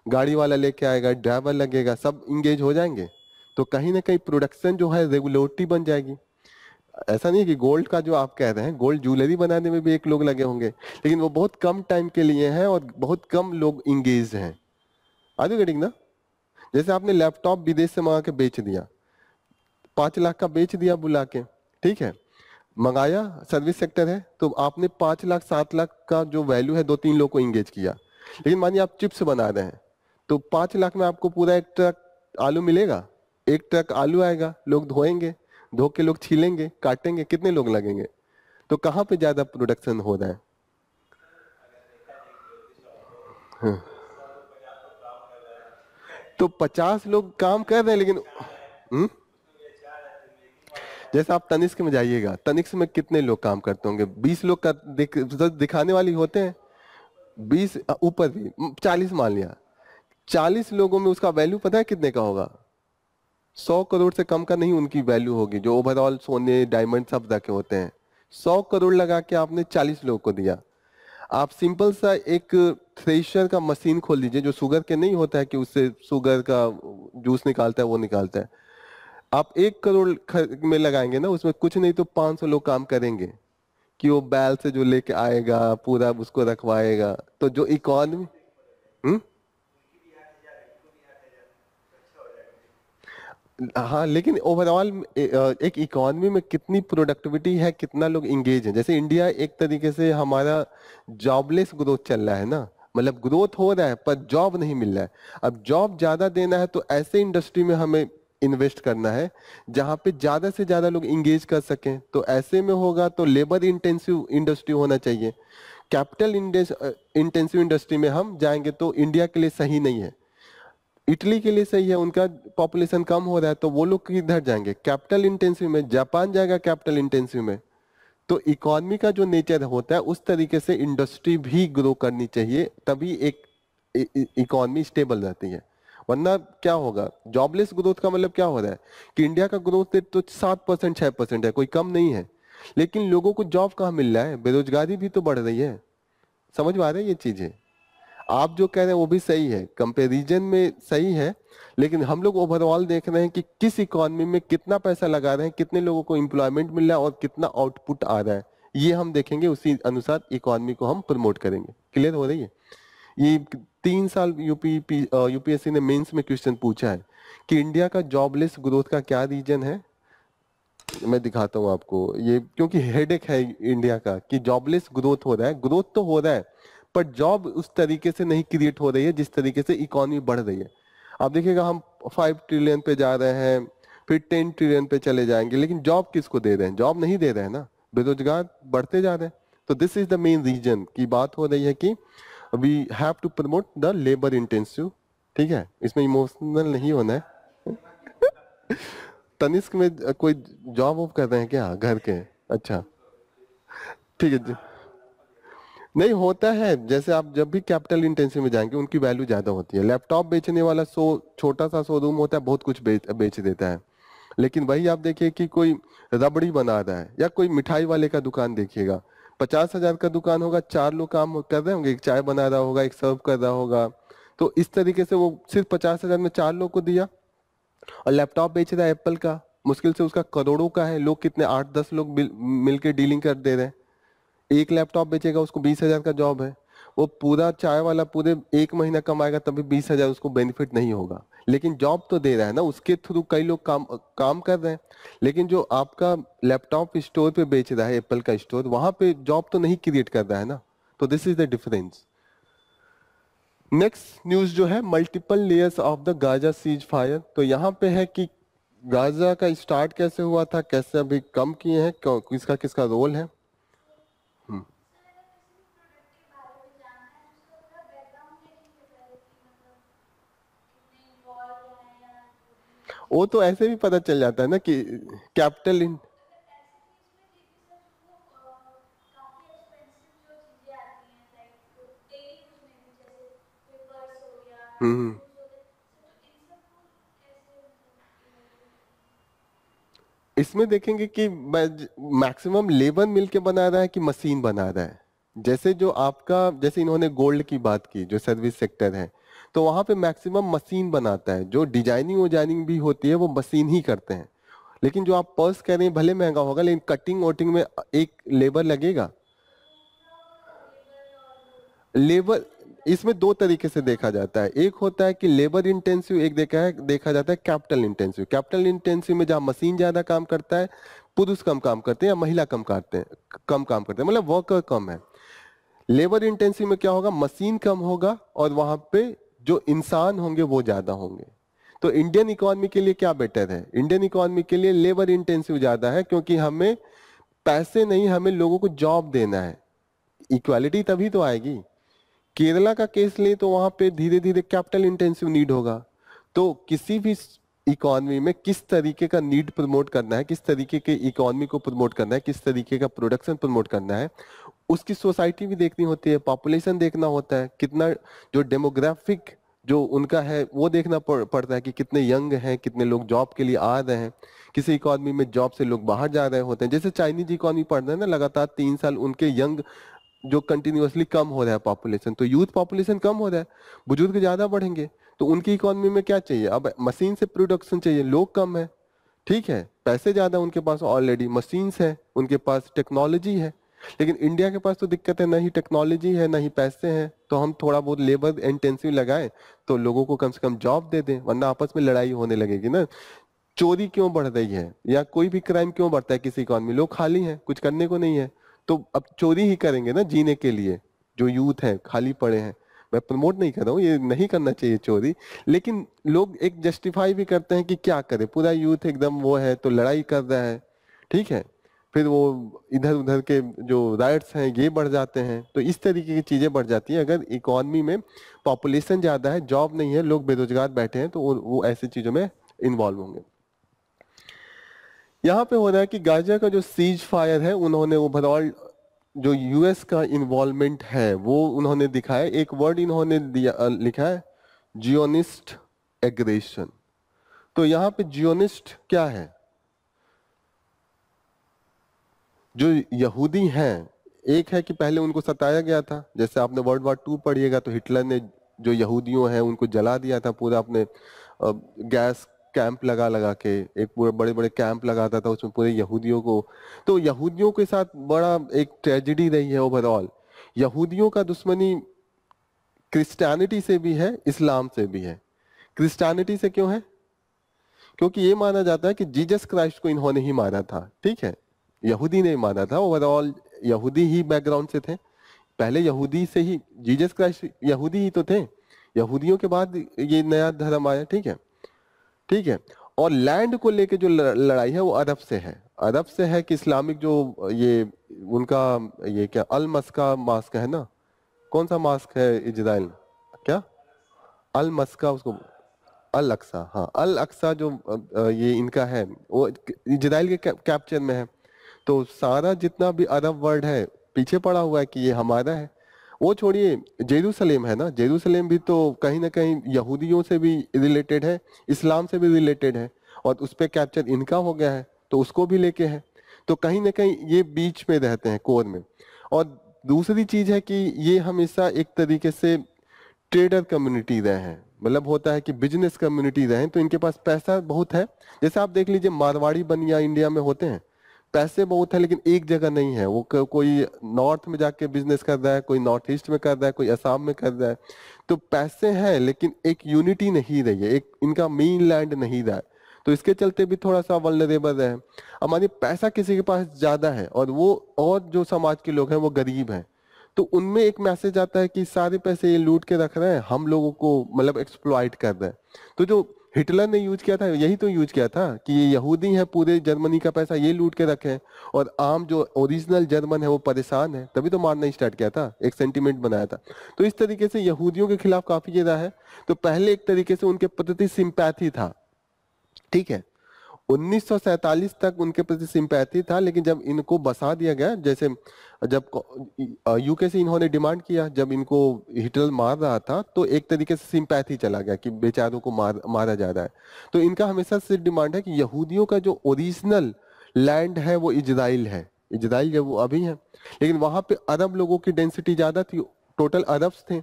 Speaker 1: गाड़ी वाला लेके आएगा, ड्राइवर लगेगा, सब इंगेज हो जाएंगे। तो कहीं ना कहीं प्रोडक्शन जो है रेगुलेटरी बन जाएगी। ऐसा नहीं है कि गोल्ड का जो आप कह रहे हैं, गोल्ड ज्वेलरी बनाने में भी 1 लोग लगे होंगे, लेकिन वो बहुत कम टाइम के लिए है और बहुत कम लोग इंगेज हैं। आर यू गेटिंग ना? जैसे आपने लैपटॉप विदेश से मंगा के बेच दिया, 5 लाख का बेच दिया बुला के, ठीक है, मंगाया, सर्विस सेक्टर है, तो आपने 5 लाख 7 लाख का जो वैल्यू है 2-3 लोग को इंगेज किया। लेकिन मानिए आप चिप्स बना रहे हैं, तो 5 लाख में आपको पूरा एक ट्रक आलू मिलेगा, एक ट्रक आलू आएगा, लोग धोएंगे, धो के लोग छीलेंगे, काटेंगे, कितने लोग लगेंगे? तो कहाँ पे ज्यादा प्रोडक्शन हो रहा है? हाँ। तो 50 लोग काम कर रहे हैं, लेकिन हम्म, जैसे आप तनिष्क में जाइएगा, तनिष्क में कितने लोग काम करते होंगे? 20 लोग का दिखाने वाली होते हैं, 20 ऊपर भी 40 मान लिया, 40 लोगों में उसका वैल्यू पता है कितने का होगा? 100 करोड़ से कम का नहीं उनकी वैल्यू होगी, जो ओवरऑल सोने डायमंड सब रखे होते हैं। 100 करोड़ लगा के आपने 40 लोगों को दिया। आप सिंपल सा एक थ्रेशर का मशीन खोल लीजिए, जो शुगर के नहीं होता है कि उससे शुगर का जूस निकालता है, वो निकालता है। आप 1 करोड़ में लगाएंगे ना, उसमें कुछ नहीं तो 500 लोग काम करेंगे, कि वो बैल से जो लेके आएगा पूरा उसको रखवाएगा, तो जो इकोनॉमी। हाँ, लेकिन ओवरऑल एक इकोनॉमी में कितनी प्रोडक्टिविटी है, कितना लोग इंगेज है। जैसे इंडिया एक तरीके से हमारा जॉबलेस ग्रोथ चल रहा है ना, मतलब ग्रोथ हो रहा है पर जॉब नहीं मिल रहा है। अब जॉब ज्यादा देना है तो ऐसे इंडस्ट्री में हमें इन्वेस्ट करना है जहां पे ज्यादा से ज्यादा लोग इंगेज कर सकें। तो ऐसे में होगा तो लेबर इंटेंसिव इंडस्ट्री होना चाहिए। कैपिटल इंटेंसिव इंडस्ट्री में हम जाएंगे तो इंडिया के लिए सही नहीं है। इटली के लिए सही है, उनका पॉपुलेशन कम हो रहा है, तो वो लोग किधर जाएंगे? कैपिटल इंटेंसिव में। जापान जाएगा कैपिटल इंटेंसिव में। तो इकोनॉमी का जो नेचर होता है उस तरीके से इंडस्ट्री भी ग्रो करनी चाहिए, तभी एक इकोनॉमी स्टेबल रहती है। वरना क्या होगा? जॉबलेस ग्रोथ का मतलब क्या हो रहा है कि इंडिया का ग्रोथ रेट तो 7% 6% है, कोई कम नहीं है, लेकिन लोगों को जॉब कहाँ मिल रहा है? बेरोजगारी भी तो बढ़ रही है। समझ में आ रहा है ये चीजें? आप जो कह रहे हैं वो भी सही है, कंपैरिजन में सही है, लेकिन हम लोग ओवरऑल देख रहे हैं कि किस इकोनॉमी में कितना पैसा लगा रहे हैं, कितने लोगों को एम्प्लॉयमेंट मिल रहा है और कितना आउटपुट आ रहा है, ये हम देखेंगे, उसी अनुसार इकोनॉमी को हम प्रमोट करेंगे। क्लियर हो रही है? ये 3 साल यूपीएससी ने मेंस में क्वेश्चन पूछा है कि इंडिया का जॉबलेस ग्रोथ का क्या रीजन है। मैं दिखाता हूँ आपको ये, क्योंकि हेडेक है इंडिया का कि जॉबलेस ग्रोथ हो रहा है, ग्रोथ तो हो रहा है पर जॉब उस तरीके से नहीं क्रिएट हो रही है जिस तरीके से इकोनॉमी बढ़ रही है। आप देखिएगा हम 5 ट्रिलियन पे जा रहे हैं, फिर 10 ट्रिलियन पे चले जाएंगे, लेकिन जॉब किसको दे रहे हैं? जॉब नहीं दे रहे हैं ना, बेरोजगार बढ़ते जा रहे हैं। तो this is the main reason की बात हो रही है कि we have to promote the labour intensive. ठीक है, इसमें इमोशनल नहीं होना है। तनिष्क में कोई जॉब वॉब कर रहे हैं क्या घर के? अच्छा, ठीक है जी। नहीं होता है, जैसे आप जब भी कैपिटल इंटेंसिव में जाएंगे उनकी वैल्यू ज्यादा होती है। लैपटॉप बेचने वाला छोटा सा शोरूम होता है, बहुत कुछ बेच देता है। लेकिन वही आप देखिए कि कोई रबड़ी बना रहा है या कोई मिठाई वाले का दुकान देखिएगा, 50,000 का दुकान होगा, 4 लोग काम कर रहे होंगे, एक चाय बना रहा होगा, एक सर्व कर रहा होगा। तो इस तरीके से वो सिर्फ 50,000 में 4 लोग को दिया। और लैपटॉप बेच रहा है एप्पल का, मुश्किल से उसका करोड़ों का है, लोग कितने 8-10 लोग मिलकर डीलिंग कर दे रहे हैं। एक लैपटॉप बेचेगा उसको 20,000 का जॉब है। वो पूरा चाय वाला पूरे 1 महीना कमाएगा तभी 20,000 उसको बेनिफिट नहीं होगा, लेकिन जॉब तो दे रहा है ना, उसके थ्रू कई लोग काम काम कर रहे हैं। लेकिन जो आपका लैपटॉप स्टोर पे बेच रहा है, एप्पल का स्टोर, वहां पे जॉब तो नहीं क्रिएट कर रहा है ना। तो this is the difference. Next news जो है, multiple layers of the Gaza cease fire. तो यहाँ पे है कि गाजा का स्टार्ट कैसे हुआ था, कैसे अभी कम किए हैं, किसका किसका रोल है। हम्म। वो तो ऐसे भी पता चल जाता है ना कि कैपिटल इन। हम्म। इसमें देखेंगे कि मैक्सिमम लेबर मिल के बना रहा है कि मशीन बना रहा है। जैसे जो आपका, जैसे इन्होंने गोल्ड की बात की, जो सर्विस सेक्टर है, तो वहां पे मैक्सिमम मशीन बनाता है। जो डिजाइनिंग वजाइनिंग भी होती है वो मशीन ही करते हैं। लेकिन जो आप पर्स कह रहे हैं भले महंगा होगा, लेकिन कटिंग वोटिंग में एक लेबर लगेगा। लेबर इसमें दो तरीके से देखा जाता है, एक होता है कि लेबर इंटेंसिव, एक देखा जाता है कैपिटल इंटेंसिव। कैपिटल इंटेंसिव में जहाँ मशीन ज्यादा काम करता है, पुरुष कम काम करते हैं या महिला कम काम करते हैं, मतलब वर्कर कम है। लेबर इंटेंसिव में क्या होगा, मशीन कम होगा और वहां पे जो इंसान होंगे वो ज्यादा होंगे। तो इंडियन इकोनॉमी के लिए क्या बेटर है? इंडियन इकोनॉमी के लिए लेबर इंटेंसिव ज्यादा है, क्योंकि हमें पैसे नहीं, हमें लोगों को जॉब देना है। इक्वालिटी तभी तो आएगी। केरला का केस ले तो वहां पे धीरे धीरे कैपिटल इंटेंसिव नीड होगा। तो किसी भी इकोनॉमी में किस तरीके का नीड प्रमोट करना है, किस तरीके के इकोनॉमी को प्रमोट करना है, किस तरीके का प्रोडक्शन प्रमोट करना है, उसकी सोसाइटी भी देखनी होती है, पॉपुलेशन देखना होता है, कितना जो डेमोग्राफिक जो उनका है वो देखना पड़ता है कि कितने यंग हैं, कितने लोग जॉब के लिए आ रहे हैं। किसी इकोनॉमी में जॉब से लोग बाहर जा रहे होते हैं, जैसे चाइनीज इकोनॉमी पढ़ रहे हैं ना, लगातार 3 साल उनके यंग जो कंटिन्यूअसली कम हो रहा है पॉपुलेशन, तो यूथ पॉपुलेशन कम हो रहा है, बुजुर्ग ज्यादा बढ़ेंगे। तो उनकी इकोनॉमी में क्या चाहिए? अब मशीन से प्रोडक्शन चाहिए, लोग कम है, ठीक है, पैसे ज्यादा उनके पास, ऑलरेडी मशीन्स है उनके पास, टेक्नोलॉजी है। लेकिन इंडिया के पास तो दिक्कत है, ना ही टेक्नोलॉजी है ना ही पैसे हैं। तो हम थोड़ा बहुत लेबर इंटेंसिव लगाएं तो लोगों को कम से कम जॉब दे दें, वरना आपस में लड़ाई होने लगेगी ना। चोरी क्यों बढ़ रही है या कोई भी क्राइम क्यों बढ़ता है किसी इकोनॉमी? लोग खाली हैं, कुछ करने को नहीं है, तो अब चोरी ही करेंगे ना जीने के लिए। जो यूथ है खाली पड़े हैं, मैं प्रमोट नहीं कर रहा हूँ, ये नहीं करना चाहिए चोरी, लेकिन लोग एक जस्टिफाई भी करते हैं कि क्या करें, पूरा यूथ एकदम वो है तो लड़ाई कर रहा है, ठीक है, फिर वो इधर उधर के जो राइट्स हैं ये बढ़ जाते हैं। तो इस तरीके की चीजें बढ़ जाती हैं अगर इकोनॉमी में पॉपुलेशन ज्यादा है, जॉब नहीं है, लोग बेरोजगार बैठे हैं, तो वो ऐसी चीजों में इन्वॉल्व होंगे। यहाँ पे हो रहा है कि गाजा का जो सीज फायर है, उन्होंने ओवरऑल जो यूएस का इन्वॉल्वमेंट है वो उन्होंने दिखाया। एक वर्ड इन्होंने लिखा है, जियोनिस्ट एग्रेशन। तो यहाँ पे जियोनिस्ट क्या है? जो यहूदी हैं, एक है कि पहले उनको सताया गया था, जैसे आपने वर्ल्ड वॉर 2 पढ़िएगा तो हिटलर ने जो यहूदियों हैं उनको जला दिया था पूरा, अपने गैस कैंप लगा लगा के, एक पूरे बड़े बड़े कैंप लगाता था उसमें पूरे यहूदियों को। तो यहूदियों के साथ बड़ा एक ट्रेजेडी रही है ओवरऑल। यहूदियों का दुश्मनी क्रिश्चियनिटी से भी है, इस्लाम से भी है। क्रिश्चियनिटी से क्यों है? क्योंकि ये माना जाता है कि जीसस क्राइस्ट को इन्होंने ही मारा था, ठीक है। यहूदी ने मारा था, ओवरऑल यहूदी ही बैकग्राउंड से थे, पहले यहूदी से ही, जीसस क्राइस्ट यहूदी ही तो थे, यहूदियों के बाद ये नया धर्म आया, ठीक है, ठीक है। और लैंड को लेके जो लड़ाई है वो अरब से है, अरब से है कि इस्लामिक जो ये उनका ये क्या अल मस्का मास्क है ना, कौन सा मास्क है इजराइल, क्या अल मस्का उसको, अल अक्सा, हाँ अल अक्सा जो ये इनका है वो इजराइल के कैप्चर में है। तो सारा जितना भी अरब वर्ल्ड है पीछे पड़ा हुआ है कि ये हमारा है। वो छोड़िए, जेरूसलेम है ना, जेरूसलेम भी तो कहीं ना कहीं यहूदियों से भी रिलेटेड है, इस्लाम से भी रिलेटेड है, और उस पर कैप्चर इनका हो गया है तो उसको भी लेके है। तो कहीं ना कहीं ये बीच में रहते हैं, कोर में। और दूसरी चीज है कि ये हमेशा एक तरीके से ट्रेडर कम्युनिटी रहे हैं, मतलब होता है कि बिजनेस कम्युनिटी रहे हैं, तो इनके पास पैसा बहुत है। जैसे आप देख लीजिए मारवाड़ी बनिया इंडिया में होते हैं, पैसे बहुत है लेकिन एक जगह नहीं है, वो कोई नॉर्थ में जाके बिजनेस कर रहा है, कोई नॉर्थ ईस्ट में कर रहा है, कोई असम में कर रहा है। तो पैसे हैं लेकिन एक यूनिटी नहीं रही है, एक इनका मेन लैंड नहीं रहा है, तो इसके चलते भी थोड़ा सा वल्नरेबल है। हमारे पैसा किसी के पास ज्यादा है और वो, और जो समाज के लोग हैं वो गरीब हैं, तो उनमें एक मैसेज आता है कि सारे पैसे ये लूट के रख रहे हैं, हम लोगों को मतलब एक्सप्लॉइट कर रहे हैं। तो जो हिटलर ने यूज किया था यही तो यूज किया था कि ये यहूदी है, पूरे जर्मनी का पैसा ये लूट के रखे हैं, और आम जो ओरिजिनल जर्मन है वो परेशान है, तभी तो मारना स्टार्ट किया था, एक सेंटिमेंट बनाया था। तो इस तरीके से यहूदियों के खिलाफ काफी ज्यादा है। तो पहले एक तरीके से उनके प्रति सिंपैथी था, ठीक है, 1947 तक उनके प्रति सिंपैथी था, लेकिन जब इनको बसा दिया गया, जैसे जब यूके से इन्होंने डिमांड किया, जब इनको हिटलर मार रहा था तो एक तरीके से सिंपैथी चला गया कि बेचारों को मारा जा रहा है। तो इनका हमेशा से डिमांड है कि यहूदियों का जो ओरिजिनल लैंड है वो इजराइल है, इजराइल जब वो अभी है, लेकिन वहां पे अरब लोगों की डेंसिटी ज्यादा थी, टोटल अरब्स थे।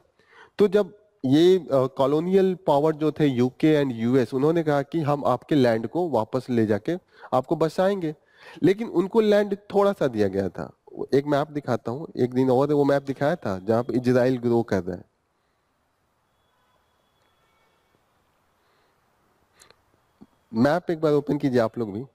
Speaker 1: तो जब ये कॉलोनियल पावर जो थे यूके एंड यूएस, उन्होंने कहा कि हम आपके लैंड को वापस ले जाके आपको बसाएंगे, लेकिन उनको लैंड थोड़ा सा दिया गया था। एक मैप दिखाता हूँ, एक दिन और वो मैप दिखाया था जहां पे इजराइल ग्रो कर रहा है। मैप एक बार ओपन कीजिए आप लोग भी।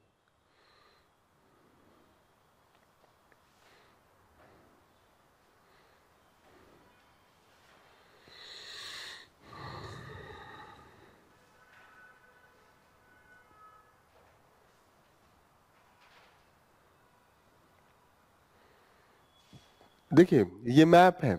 Speaker 1: देखिए ये मैप है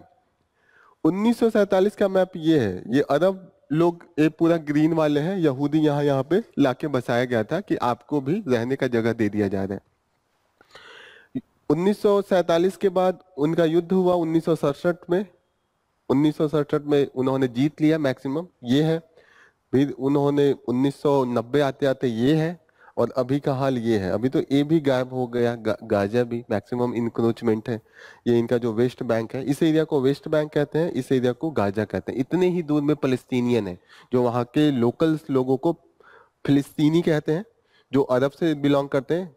Speaker 1: 1947 का मैप, ये है, ये अरब लोग ये पूरा ग्रीन वाले हैं, यहूदी यहाँ यहाँ पे लाके बसाया गया था कि आपको भी रहने का जगह दे दिया जा रहा है। 1947 के बाद उनका युद्ध हुआ 1967 में, 1967 में उन्होंने जीत लिया मैक्सिमम, ये है। फिर उन्होंने 1990 आते आते ये है, और अभी का हाल ये है। अभी तो ये भी गायब हो गया, गाजा भी मैक्सिमम इंक्रोचमेंट है। ये इनका जो वेस्ट बैंक है, इस एरिया को वेस्ट बैंक कहते हैं, इस एरिया को गाजा कहते हैं। इतने ही दूर में फलस्तीनियन है, जो वहाँ के लोकल्स लोगों को फिलिस्तीनी कहते हैं, जो अरब से बिलोंग करते हैं,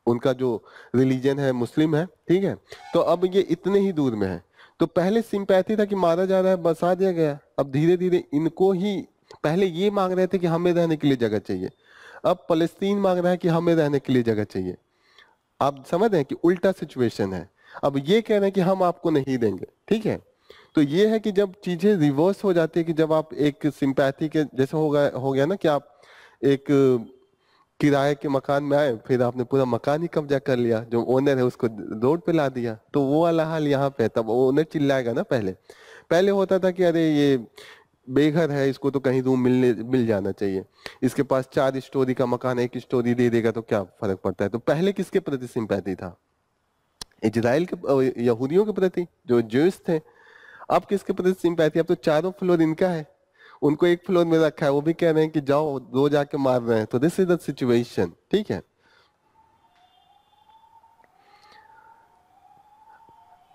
Speaker 1: उनका जो रिलीजन है मुस्लिम है, ठीक है। तो अब ये इतने ही दूर में है। तो पहले सिंपैथी था कि मारा जा रहा है, बसा दिया गया, अब धीरे धीरे इनको ही, पहले ये मांग रहे थे कि हमें रहने के लिए जगह चाहिए, अब फलस्तीन मांग रहा है कि हमें रहने के लिए जगह चाहिए। आप समझ रहे हैं कि उल्टा सिचुएशन है। अब ये कह रहे हैं कि हम आपको नहीं देंगे, ठीक है। तो ये है कि जब चीजें रिवर्स हो जाती है, कि जब आप एक सिंपैथी के जैसे हो गया ना, कि आप एक किराए के मकान में आए, फिर आपने पूरा मकान ही कब्जा कर लिया, जो ओनर है उसको रोड पे ला दिया, तो वो वाला हाल यहाँ पे है। तब ओनर चिल्लाएगा ना, पहले पहले होता था कि अरे ये बेघर है, इसको तो कहीं रूम मिल जाना चाहिए, इसके पास 4 स्टोरी का मकान है, 1 स्टोरी दे देगा तो क्या फर्क पड़ता है। तो पहले किसके प्रति सिंपैथी था? इजराइल के, यहूदियों के प्रति, जो ज्यूस थे। अब किसके प्रति सिंपैथी? अब तो चारों फ्लोर इनका है, उनको एक फ्लोर में रखा है, वो भी कह रहे हैं कि जाओ, दो जाके मार रहे हैं। तो दिस इज द सिचुएशन, ठीक है।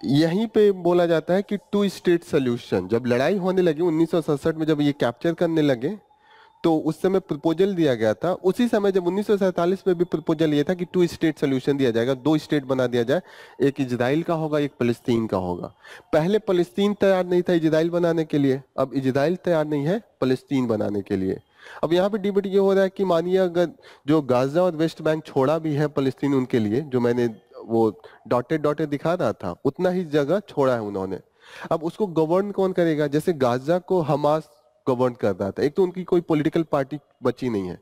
Speaker 1: यहीं पे बोला जाता है कि टू स्टेट सोल्यूशन, जब लड़ाई होने लगी 1967 में, जब ये कैप्चर करने लगे, तो उस समय प्रपोजल दिया गया था, उसी समय जब 1947 में भी प्रपोजल ये था कि टू स्टेट सोल्यूशन दिया जाएगा, दो स्टेट बना दिया जाए, एक इजराइल का होगा, एक फलस्तीन का होगा। पहले फलस्तीन तैयार नहीं था इजराइल बनाने के लिए, अब इजराइल तैयार नहीं है फलस्तीन बनाने के लिए। अब यहाँ पे डिबेट ये हो रहा है कि मानिए अगर जो गाजा और वेस्ट बैंक छोड़ा भी है फलस्तीन उनके लिए, जो मैंने वो डॉटेड डॉटेड दिखा रहा था, उतना ही जगह छोड़ा है उन्होंने। अब उसको गवर्न कौन करेगा? जैसे गाजा को हमास गवर्न कर रहा था, एक तो उनकी कोई पॉलिटिकल पार्टी बची नहीं है,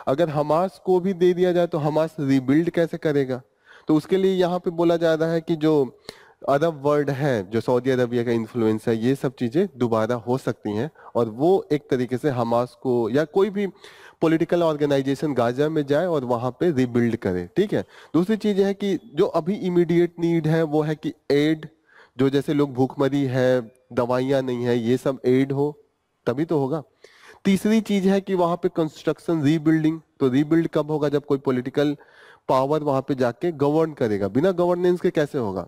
Speaker 1: अगर हमास को भी दे दिया जाए तो हमास रिबिल्ड कैसे करेगा? तो उसके लिए यहाँ पे बोला जा रहा है कि जो अरब वर्ल्ड है, जो सऊदी अरबिया का इन्फ्लुएंस है, ये सब चीजें दोबारा हो सकती हैं और वो एक तरीके से हमास को या कोई भी पॉलिटिकल ऑर्गेनाइजेशन गाजा में जाए और वहां पे रिबिल्ड करे। ठीक है। दूसरी चीज है कि जो अभी इमीडिएट नीड है वो है कि एड, जो जैसे लोग भूखमरी है, दवाइयां नहीं है, ये सब एड हो तभी तो होगा। तीसरी चीज है कि वहां पे कंस्ट्रक्शन रीबिल्डिंग, तो रीबिल्ड कब होगा? जब कोई पॉलिटिकल पावर वहां पे जाके गवर्न करेगा, बिना गवर्नेंस के कैसे होगा?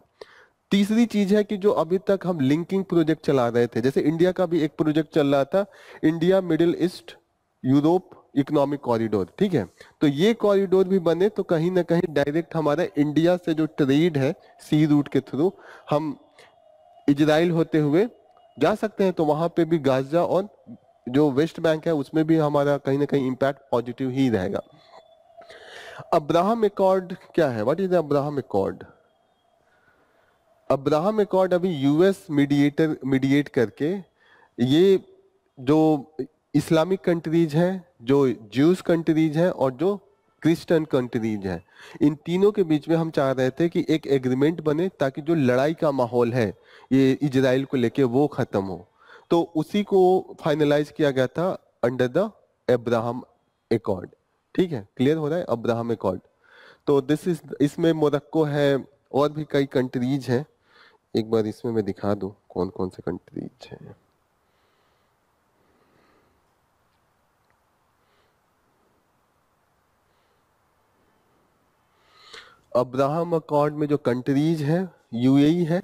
Speaker 1: तीसरी चीज है कि जो अभी तक हम लिंकिंग प्रोजेक्ट चला रहे थे, जैसे इंडिया का भी एक प्रोजेक्ट चल रहा था, India middle east Europe economic corridor. ठीक है। तो ये कॉरिडोर भी बने तो कहीं ना कहीं डायरेक्ट हमारा इंडिया से जो ट्रेड है सी रूट के थ्रू हम इजराइल होते हुए जा सकते हैं, तो वहां पे भी गाजा और जो वेस्ट बैंक है उसमें भी हमारा कहीं ना कहीं इम्पैक्ट पॉजिटिव ही रहेगा। अब्राहम एकॉर्ड क्या है? What is Abraham accord? Abraham accord अभी यूएस मीडिएट करके, ये जो इस्लामिक कंट्रीज हैं, जो ज्यूस कंट्रीज हैं और जो क्रिश्चियन कंट्रीज हैं, इन तीनों के बीच में हम चाह रहे थे कि एक एग्रीमेंट बने ताकि जो लड़ाई का माहौल है ये इजराइल को लेके वो खत्म हो। तो उसी को फाइनलाइज किया गया था अंडर द अब्राहम एकॉर्ड। ठीक है, क्लियर हो रहा है? Abraham accord. तो दिस इज, इसमें मोरक्को है और भी कई कंट्रीज हैं। एक बार इसमें मैं दिखा दूं कौन कौन से कंट्रीज हैं। अब्राहम अकॉर्ड में जो कंट्रीज हैं, यूएई है,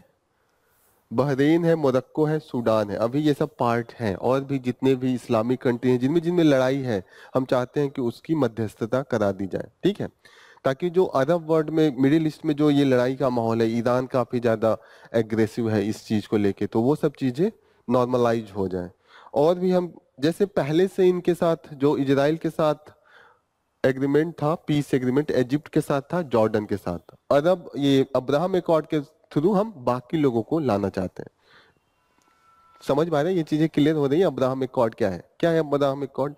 Speaker 1: बहरीन है, मोरक्को है, सूडान है, अभी ये सब पार्ट हैं। और भी जितने भी इस्लामिक कंट्री हैं जिनमें जिनमें लड़ाई है, हम चाहते हैं कि उसकी मध्यस्थता करा दी जाए। ठीक है, ताकि जो अरब वर्ल्ड में, मिडिल ईस्ट में जो ये लड़ाई का माहौल है, ईरान काफी ज्यादा एग्रेसिव है इस चीज को लेके, तो वो सब चीजें नॉर्मलाइज हो जाए। और भी हम जैसे पहले से इनके साथ जो इजराइल के साथ एग्रीमेंट था, पीस एग्रीमेंट इजिप्ट के साथ था, जॉर्डन के साथ था, अरब ये अब्राहम एकॉर्ड के थ्रू हम बाकी लोगों को लाना चाहते हैं। समझ पा रहे हैं? ये चीजें क्लियर हो रही है? अब्राहम एकॉर्ड क्या है? क्या है अब्राहम एकॉर्ड?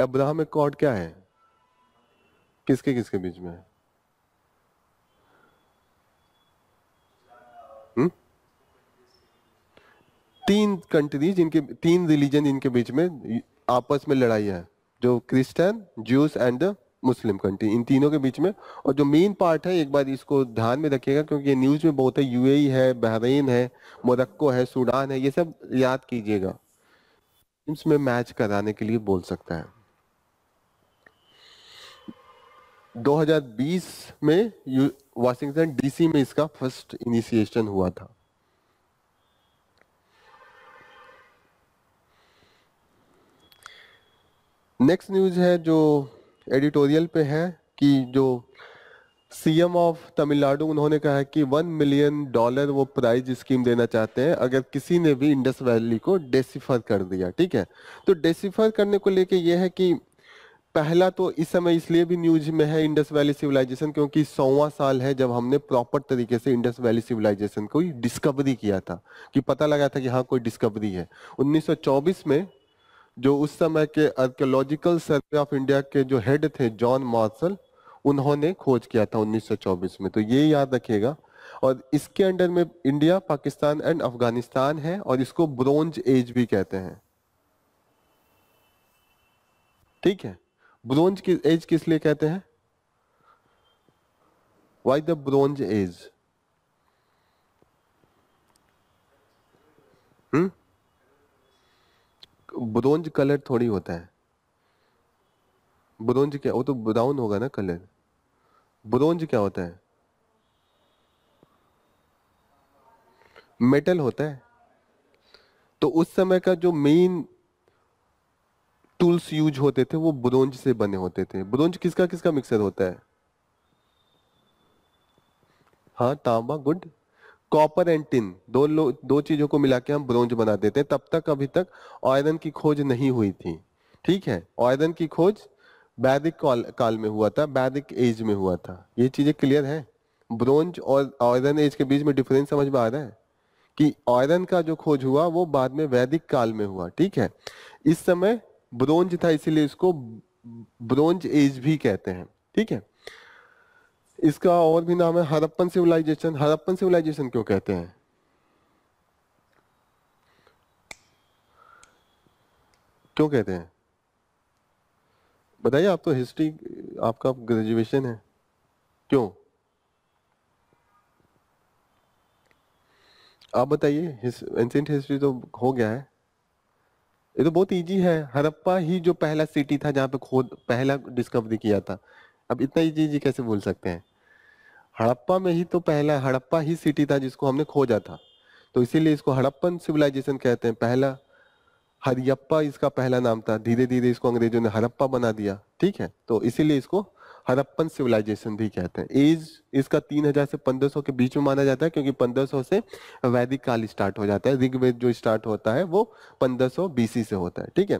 Speaker 1: अब्राहम एकॉर्ड क्या है? किसके किसके बीच में है? हुँ? तीन कंट्रीज, इनके तीन रिलीजन इनके बीच में आपस में लड़ाई है, जो Christian, Jews and the Muslim country, इन तीनों के बीच में। और जो मेन पार्ट है, एक बार इसको ध्यान में रखिएगा क्योंकि ये न्यूज में बहुत है, यूएई है, बहरीन है, मोरक्को है, सूडान है, ये सब याद कीजिएगा, इसमें मैच कराने के लिए बोल सकता है। 2020 में वाशिंगटन डीसी में इसका फर्स्ट इनिशिएशन हुआ था। नेक्स्ट न्यूज है जो एडिटोरियल पे है कि जो सीएम ऑफ तमिलनाडु, उन्होंने कहा है कि $1 मिलियन वो प्राइज स्कीम देना चाहते हैं अगर किसी ने भी इंडस वैली को डेसिफर कर दिया। ठीक है, तो डेसिफर करने को लेके ये है कि पहला तो इस समय इसलिए भी न्यूज में है इंडस वैली सिविलाइजेशन, क्योंकि 100वां साल है जब हमने प्रॉपर तरीके से इंडस वैली सिविलाइजेशन को डिस्कवरी किया था, कि पता लगा था कि हाँ कोई डिस्कवरी है। 1924 में जो उस समय के आर्कियोलॉजिकल सर्वे ऑफ इंडिया के जो हेड थे जॉन मार्शल, उन्होंने खोज किया था 1924 में, तो ये याद रखिएगा। और इसके अंडर में इंडिया, पाकिस्तान एंड अफगानिस्तान है, और इसको ब्रोंज एज भी कहते हैं। ठीक है, ब्रोंज की एज किस लिए कहते हैं? Why the bronze as? Hmm, bronze colour थोड़ी होता है। ब्रोंज क्या, वो तो ब्राउन होगा ना कलर। ब्रोंज क्या होता है? मेटल होता है। तो उस समय का जो मेन टूल्स यूज होते थे वो ब्रोंज से बने होते थे। ब्रोंज किसका किसका मिक्सर होता है? हाँ, तांबा, गुड। कॉपर एंड टिन, दो चीजों को मिला के हम ब्रोंज बना देते हैं। तब तक अभी तक आयरन की खोज नहीं हुई थी। ठीक है, आयरन की खोज वैदिक काल में हुआ था, वैदिक एज में हुआ था। ये चीजें क्लियर है? ब्रोंज और आयरन एज के बीच में डिफरेंस समझ में आ रहा है कि आयरन का जो खोज हुआ वो बाद में वैदिक काल में हुआ। ठीक है, इस समय ब्रोंज था, इसीलिए इसको ब्रोंज एज भी कहते हैं। ठीक है, इसका और भी नाम है हड़प्पन सिविलाइजेशन। हड़प्पन सिविलाइजेशन क्यों कहते हैं? क्यों कहते हैं बताइए? आप तो हिस्ट्री, आपका ग्रेजुएशन है, क्यों? आप बताइए, एंशिएंट हिस्ट्री तो हो गया है। ये तो बहुत इजी है। हड़प्पा ही जो पहला सिटी था जहाँ पे खोद पहला डिस्कवरी किया था। अब इतना इजी इजी कैसे बोल सकते हैं? हड़प्पा में ही तो पहला, हड़प्पा ही सिटी था जिसको हमने खोजा था, तो इसीलिए इसको हड़प्पन सिविलाइजेशन कहते हैं। पहला हरियप्पा इसका पहला नाम था, धीरे धीरे इसको अंग्रेजों ने हड़प्पा बना दिया। ठीक है, तो इसीलिए इसको हड़प्पन सिविलाइजेशन भी कहते हैं। एज इसका 3000 से 1500 के बीच में माना जाता है, क्योंकि 1500 से वैदिक काल स्टार्ट हो जाता है। ऋग्वेद जो स्टार्ट होता है वो 1500 बीसी से होता है। ठीक है,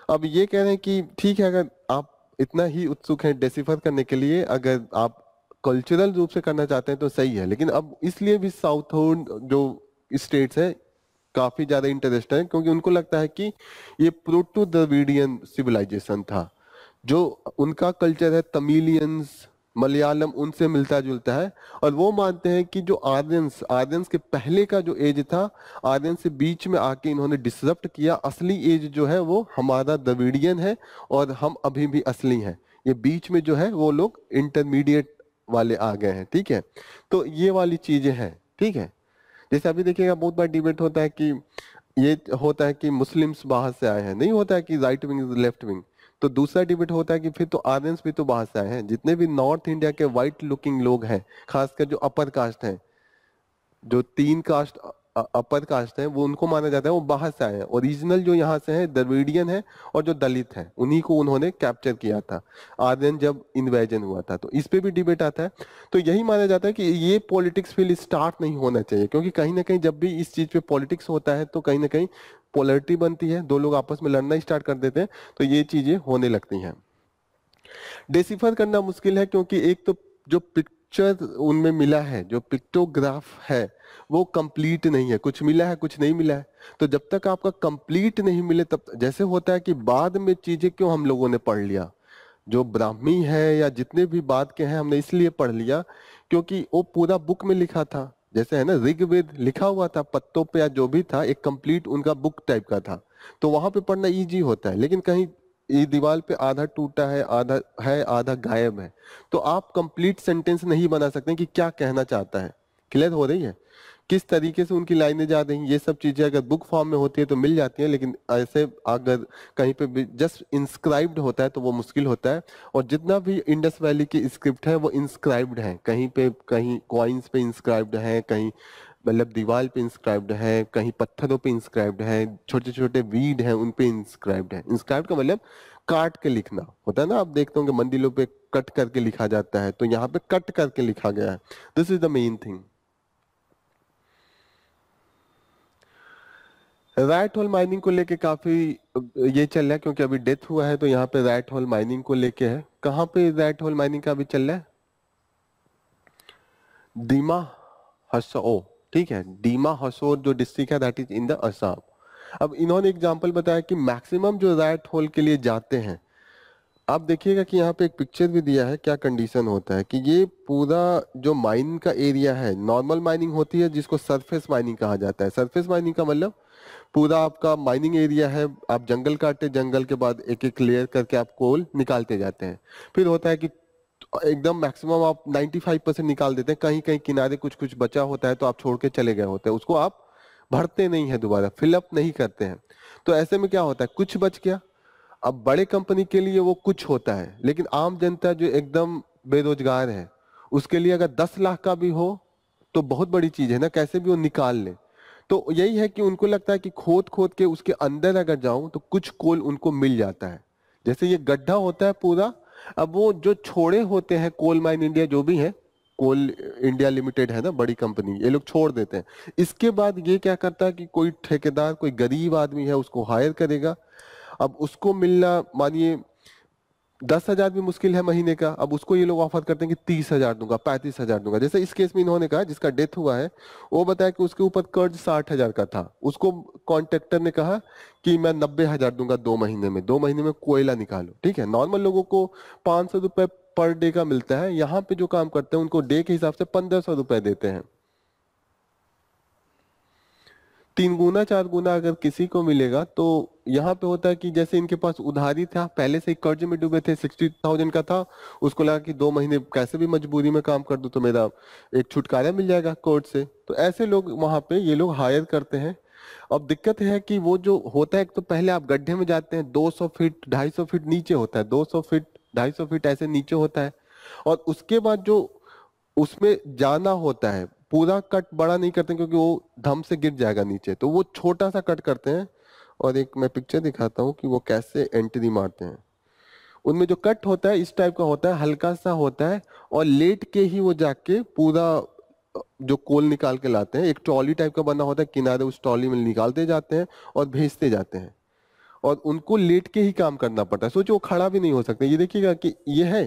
Speaker 1: अब ये कह रहे हैं कि ठीक है, अगर आप इतना ही उत्सुक हैं डेसिफर करने के लिए, अगर आप कल्चरल रूप से करना चाहते हैं तो सही है, लेकिन अब इसलिए भी साउथर्न जो स्टेट्स है काफी ज्यादा इंटरेस्ट है, क्योंकि उनको लगता है कि ये प्रोटो द्रविडियन सिविलाइजेशन था। जो उनका कल्चर है तमिलियंस, मलयालम, उनसे मिलता जुलता है। और वो मानते हैं कि जो आर्यंस आर्यंस के पहले का जो एज था, आर्यन से बीच में आके इन्होंने डिसरप्ट किया। असली एज जो है वो हमारा द्रविडियन है, और हम अभी भी असली हैं। ये बीच में जो है वो लोग इंटरमीडिएट वाले आ गए हैं। ठीक है, तो ये वाली चीजें हैं। ठीक है, जैसे अभी देखिएगा बहुत बार डिबेट होता है कि ये होता है कि मुस्लिम्स बाहर से आए हैं, नहीं होता है कि राइट विंग लेफ्ट विंग। तो दूसरा डिबेट होता है कि फिर तो आर्यंस भी तो बाहर से आए हैं। जितने भी नॉर्थ इंडिया के व्हाइट लुकिंग लोग हैं, खासकर जो अपर कास्ट हैं, जो तीन कास्ट अपर कास्ट है, वो उनको माना जाता है वो बाहर से आए हैं। ओरिजिनल जो यहाँ से है द्रविडियन है, और जो दलित है उन्हीं को उन्होंने कैप्चर किया था आर्यन जब इन्वेजन हुआ था। तो इस पे भी डिबेट आता है। तो यही माना जाता है कि ये पॉलिटिक्स फिर स्टार्ट नहीं होना चाहिए, क्योंकि कहीं ना कहीं जब भी इस चीज पे पॉलिटिक्स होता है तो कहीं ना कहीं पोलरिटी बनती है, दो लोग आपस में लड़ना स्टार्ट कर देते हैं, तो ये चीजें होने लगती हैं। डेसिफर करना मुश्किल है, क्योंकि एक तो जो पिक्चर उनमें मिला है, जो पिक्टोग्राफ है, वो कंप्लीट नहीं है। कुछ मिला है, कुछ नहीं मिला है। तो जब तक आपका कंप्लीट नहीं मिले, तब जैसे होता है कि बाद में चीजें क्यों हम लोगों ने पढ़ लिया, जो ब्राह्मी है या जितने भी बाद के हैं हमने इसलिए पढ़ लिया क्योंकि वो पूरा बुक में लिखा था। जैसे है ना, ऋग्वेद लिखा हुआ था पत्तों पे या जो भी था, एक कंप्लीट उनका बुक टाइप का था, तो वहां पे पढ़ना इजी होता है। लेकिन कहीं ये दीवार पे आधा टूटा है आधा गायब है, तो आप कंप्लीट सेंटेंस नहीं बना सकते कि क्या कहना चाहता है। क्लियर हो रही है किस तरीके से उनकी लाइनें जा रही हैं? ये सब चीजें अगर बुक फॉर्म में होती है तो मिल जाती है, लेकिन ऐसे अगर कहीं पे जस्ट इंस्क्राइब्ड होता है तो वो मुश्किल होता है। और जितना भी इंडस वैली की स्क्रिप्ट है वो इंस्क्राइब्ड है, कहीं पे कहीं कॉइन्स पे इंस्क्राइब्ड है, कहीं मतलब दीवार पे इंस्क्राइब्ड है, कहीं पत्थरों पे इंस्क्राइब्ड है, छोटे छोटे वीड हैं उन पे इंस्क्राइब्ड है। इंस्क्राइब्ड का मतलब काट के लिखना होता है ना, आप देखते होंगे मंदिरों पे कट करके लिखा जाता है, तो यहाँ पे कट करके लिखा गया है। This is the main thing. Rat hole mining को लेके काफी ये चल रहा है, क्योंकि अभी डेथ हुआ है तो यहाँ पे रैट होल माइनिंग को लेके है। कहाँ पे रैट होल माइनिंग का अभी चल रहा है? दीमा हसो, ठीक है, डीमा हसोर जो डिस्ट्रिक्ट है that is in the Assam. अब इन्होंने एग्जांपल बताया कि मैक्सिमम जो रैट होल के लिए जाते हैं, आप देखिएगा कि यहाँ पे एक पिक्चर भी दिया है, क्या कंडीशन होता है कि ये पूरा जो माइन का एरिया है, नॉर्मल माइनिंग होती है जिसको सरफेस माइनिंग कहा जाता है। सरफेस माइनिंग का मतलब पूरा आपका माइनिंग एरिया है, आप जंगल काटते, जंगल के बाद एक एक लेयर करके आप कोल निकालते जाते हैं। फिर होता है कि एकदम मैक्सिमम आप 95% निकाल देते हैं, कहीं कहीं किनारे कुछ कुछ बचा होता है तो आप छोड़ के चले गए होते हैं, उसको आप भरते नहीं है, दोबारा फिलअप नहीं करते हैं। तो ऐसे में क्या होता है, कुछ बच गया। अब बड़े कंपनी के लिए वो कुछ होता है, लेकिन आम जनता जो एकदम बेरोजगार है उसके लिए अगर 10 लाख का भी हो तो बहुत बड़ी चीज है ना, कैसे भी वो निकाल ले। तो यही है कि उनको लगता है कि खोद खोद के उसके अंदर अगर जाऊं तो कुछ कोल उनको मिल जाता है। जैसे ये गड्ढा होता है पूरा, अब वो जो छोड़े होते हैं कोल माइन इंडिया जो भी है, कोल इंडिया लिमिटेड है ना बड़ी कंपनी, ये लोग छोड़ देते हैं। इसके बाद ये क्या करता है कि कोई ठेकेदार, कोई गरीब आदमी है उसको हायर करेगा। अब उसको मिलना मानिए 10,000 भी मुश्किल है महीने का, अब उसको ये लोग ऑफर करते हैं कि 30,000 दूंगा, 35,000 दूंगा। जैसे इस केस में इन्होंने कहा जिसका डेथ हुआ है, वो बताया कि उसके ऊपर कर्ज 60,000 का था। उसको कॉन्ट्रैक्टर ने कहा कि मैं 90,000 दूंगा 2 महीने में, 2 महीने में कोयला निकालो। ठीक है, नॉर्मल लोगों को 500 रुपए पर डे का मिलता है, यहाँ पे जो काम करते हैं उनको डे के हिसाब से 1,500 रुपए देते हैं। 3 गुना 4 गुना अगर किसी को मिलेगा तो यहाँ पे होता है कि जैसे इनके पास उधारी था, पहले से ही कर्ज में डूबे थे, 60,000 का था। उसको लगा कि 2 महीने कैसे भी मजबूरी में काम कर दूं तो मेरा एक छुटकारा मिल जाएगा कोर्ट से। तो ऐसे लोग वहां पे ये लोग हायर करते हैं। अब दिक्कत है कि वो जो होता है, एक तो पहले आप गड्ढे में जाते हैं, 200 फीट 250 फीट नीचे होता है, 200 फीट 250 फीट ऐसे नीचे होता है। और उसके बाद जो उसमें जाना होता है, पूरा कट बड़ा नहीं करते क्योंकि वो धम से गिर जाएगा नीचे, तो वो छोटा सा कट करते हैं। और एक मैं पिक्चर दिखाता हूँ कि वो कैसे एंट्री मारते हैं। उनमें जो कट होता है इस टाइप का होता है, हल्का सा होता है, और लेट के ही वो जाके पूरा जो कोल निकाल के लाते हैं। एक ट्रॉली टाइप का बना होता है किनारे, उस ट्रॉली में निकालते जाते हैं और भेजते जाते हैं। और उनको लेट के ही काम करना पड़ता है। सोचो वो खड़ा भी नहीं हो सकते। ये देखिएगा कि ये है,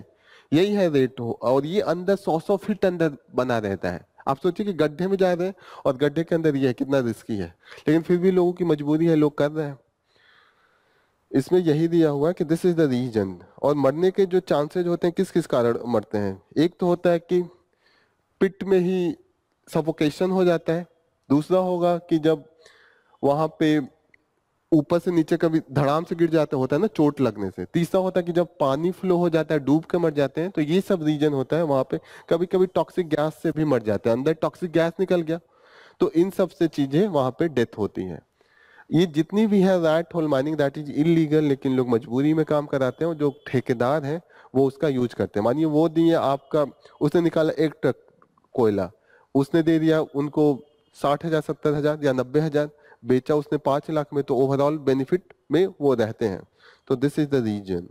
Speaker 1: यही है रेट हो, और ये अंदर 100 फीट अंदर बना रहता है। आप सोचिए कि गड्ढे में जा रहे हैं और गड्ढे के अंदर ये है, कितना रिस्की है। लेकिन फिर भी लोगों की मजबूरी है, लोग कर रहे हैं। इसमें यही दिया हुआ है कि दिस इज द रीजन। और मरने के जो चांसेस होते हैं, किस किस कारण मरते हैं, एक तो होता है कि पिट में ही सफोकेशन हो जाता है। दूसरा होगा कि जब वहां पे ऊपर से नीचे कभी धड़ाम से गिर जाते होता है ना, चोट लगने से। तीसरा होता है कि जब पानी फ्लो हो जाता है, डूब के मर जाते हैं। तो ये सब रीजन होता है वहां पे। कभी कभी टॉक्सिक गैस से भी मर जाते हैं, अंदर टॉक्सिक गैस निकल गया, तो इन सब से चीजें वहां पे डेथ होती है। ये जितनी भी है rat hole mining, that is illegal, लेकिन लोग मजबूरी में काम कराते हैं। और जो ठेकेदार है वो उसका यूज करते हैं। मानिए वो दिए आपका, उसने निकाला 1 ट्रक कोयला, उसने दे दिया उनको 60,000 70,000 या 90,000, बेचा उसने 5 लाख में, तो ओवरऑल बेनिफिट में वो रहते हैं। तो this is the reason.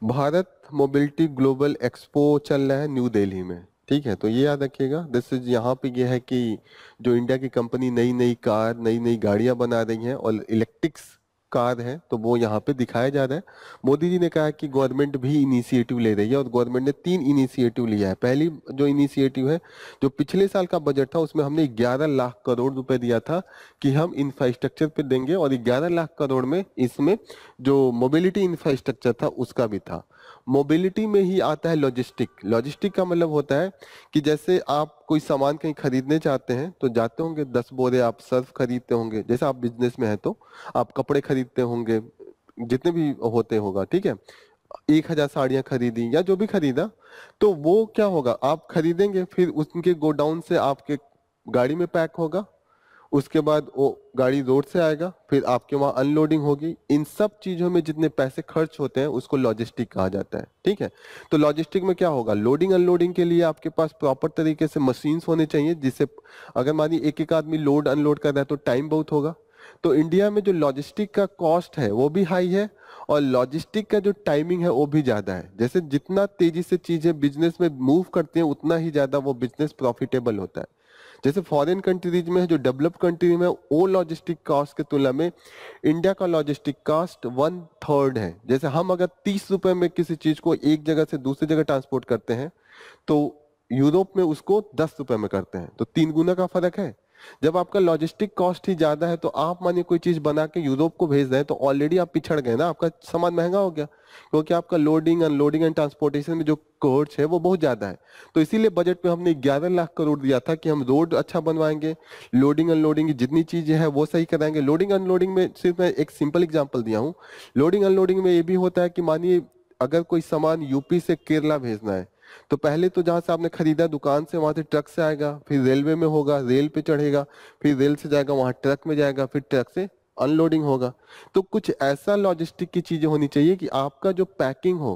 Speaker 1: Bharat mobility global expo चल रहा है न्यू दिल्ली में। ठीक है, तो ये याद रखिएगा। दिस इज, यहाँ पे ये है कि जो इंडिया की कंपनी नई नई कार, नई नई गाड़ियां बना रही हैं और इलेक्ट्रिक्स कार है, तो वो यहाँ पे दिखाया जा रहा है। मोदी जी ने कहा कि गवर्नमेंट भी इनिशिएटिव ले रही है, और गवर्नमेंट ने 3 इनिशिएटिव लिया है। पहली जो इनिशिएटिव है, जो पिछले साल का बजट था उसमें हमने 11 लाख करोड़ रुपए दिया था कि हम इंफ्रास्ट्रक्चर पे देंगे, और 11 लाख करोड़ में इसमें जो मोबिलिटी इंफ्रास्ट्रक्चर था उसका भी था। मोबिलिटी में ही आता है लॉजिस्टिक। लॉजिस्टिक का मतलब होता है कि जैसे आप कोई सामान कहीं खरीदने चाहते हैं तो जाते होंगे, 10 बोरे आप सर्फ खरीदते होंगे, जैसे आप बिजनेस में है तो आप कपड़े खरीदते होंगे, जितने भी होते होगा। ठीक है, 1,000 साड़ियां खरीदी या जो भी खरीदा, तो वो क्या होगा, आप खरीदेंगे, फिर उनके गोडाउन से आपके गाड़ी में पैक होगा, उसके बाद वो गाड़ी रोड से आएगा, फिर आपके वहां अनलोडिंग होगी। इन सब चीजों में जितने पैसे खर्च होते हैं उसको लॉजिस्टिक कहा जाता है। ठीक है, तो लॉजिस्टिक में क्या होगा, लोडिंग अनलोडिंग के लिए आपके पास प्रॉपर तरीके से मशीन्स होने चाहिए, जिससे अगर मानिए एक एक आदमी लोड अनलोड कर रहा है तो टाइम बहुत होगा। तो इंडिया में जो लॉजिस्टिक का कॉस्ट है वो भी हाई है, और लॉजिस्टिक का जो टाइमिंग है वो भी ज्यादा है। जैसे जितना तेजी से चीजें बिजनेस में मूव करती हैं उतना ही ज्यादा वो बिजनेस प्रॉफिटेबल होता है। जैसे फॉरेन कंट्रीज में है, जो डेवलप कंट्री में, वो लॉजिस्टिक कॉस्ट की तुलना में इंडिया का लॉजिस्टिक कॉस्ट 1/3 है। जैसे हम अगर 30 रुपए में किसी चीज को एक जगह से दूसरी जगह ट्रांसपोर्ट करते हैं, तो यूरोप में उसको 10 रुपए में करते हैं, तो 3 गुना का फर्क है। जब आपका लॉजिस्टिक कॉस्ट ही ज्यादा है, तो आप मानिए कोई चीज बना के यूरोप को भेज रहे हैं, तो ऑलरेडी आप पिछड़ गए ना, आपका सामान महंगा हो गया, क्योंकि आपका लोडिंग अनलोडिंग एंड ट्रांसपोर्टेशन में जो कोर्स है वो बहुत ज्यादा है। तो इसीलिए बजट में हमने 11 लाख करोड़ दिया था कि हम रोड अच्छा बनवाएंगे, लोडिंग अनलोडिंग की जितनी चीजें हैं वो सही कराएंगे। लोडिंग अनलोडिंग में सिर्फ मैं एक सिंपल एग्जांपल दिया हूँ। लोडिंग अनलोडिंग में ये भी होता है कि मानिए अगर कोई सामान यूपी से केरला भेजना है, तो पहले तो जहां से आपने खरीदा दुकान से, वहां से ट्रक से आएगा, फिर रेलवे में होगा, रेल पे चढ़ेगा, फिर रेल से जाएगा, वहां ट्रक में जाएगा, फिर ट्रक से अनलोडिंग होगा। तो कुछ ऐसा लॉजिस्टिक की चीजें होनी चाहिए कि आपका जो पैकिंग हो,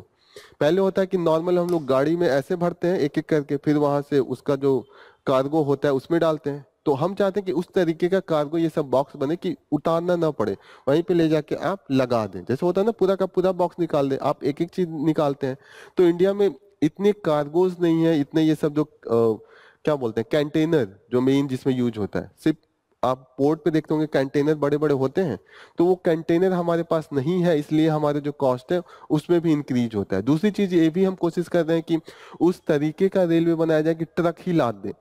Speaker 1: पहले होता है कि नॉर्मल हम लोग गाड़ी में ऐसे भरते हैं एक एक करके, फिर वहां से उसका जो कार्गो होता है उसमें डालते हैं। तो हम चाहते हैं कि उस तरीके का कार्गो ये सब बॉक्स बने कि उतारना ना पड़े, वहीं पे ले जाके आप लगा दें। जैसे होता है ना पूरा का पूरा बॉक्स निकाल दें, आप एक एक चीज निकालते हैं। तो इंडिया में इतने कार्गोज नहीं है, इतने ये सब जो क्या बोलते हैं कंटेनर जो मेन जिसमें यूज होता है, सिर्फ आप पोर्ट पे देखते होंगे कंटेनर बड़े बड़े होते हैं। तो वो कंटेनर हमारे पास नहीं है, इसलिए हमारे जो कॉस्ट है उसमें भी इंक्रीज होता है। दूसरी चीज ये भी हम कोशिश कर रहे हैं कि उस तरीके का रेलवे बनाया जाए कि ट्रक ही लाद दे,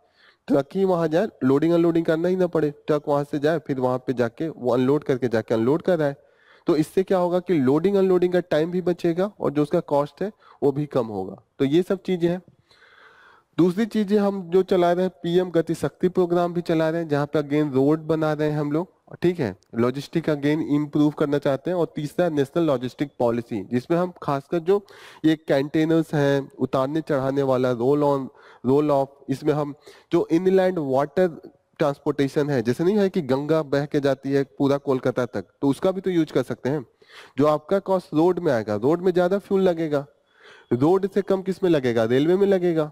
Speaker 1: ट्रक ही वहां जाए, लोडिंग अनलोडिंग करना ही ना पड़े, ट्रक वहां से जाए फिर वहां पे जाके वो अनलोड करके जाके अनलोड कर रहा है। तो इससे क्या होगा कि लोडिंग अनलोडिंग का टाइम भी बचेगा और जो उसका कॉस्ट है वो भी कम होगा। तो ये सब चीजें हैं। दूसरी चीजें हम जो चला रहे हैं, पीएम गति शक्ति प्रोग्राम भी चला रहे हैं, जहाँ पे अगेन रोड बना रहे हैं हम लोग, ठीक है, लॉजिस्टिक अगेन इंप्रूव करना चाहते हैं। और तीसरा नेशनल लॉजिस्टिक पॉलिसी, जिसमें हम खासकर जो ये कंटेनर्स हैं, उतारने चढ़ाने वाला, रोल ऑन रोल ऑफ, इसमें हम जो इनलैंड वाटर ट्रांसपोर्टेशन है, जैसे नहीं है कि गंगा बह के जाती है पूरा कोलकाता तक, तो उसका भी तो यूज कर सकते हैं। जो आपका कॉस्ट रोड में आएगा, रोड में ज्यादा फ्यूल लगेगा, रोड से कम किस में लगेगा, रेलवे में लगेगा।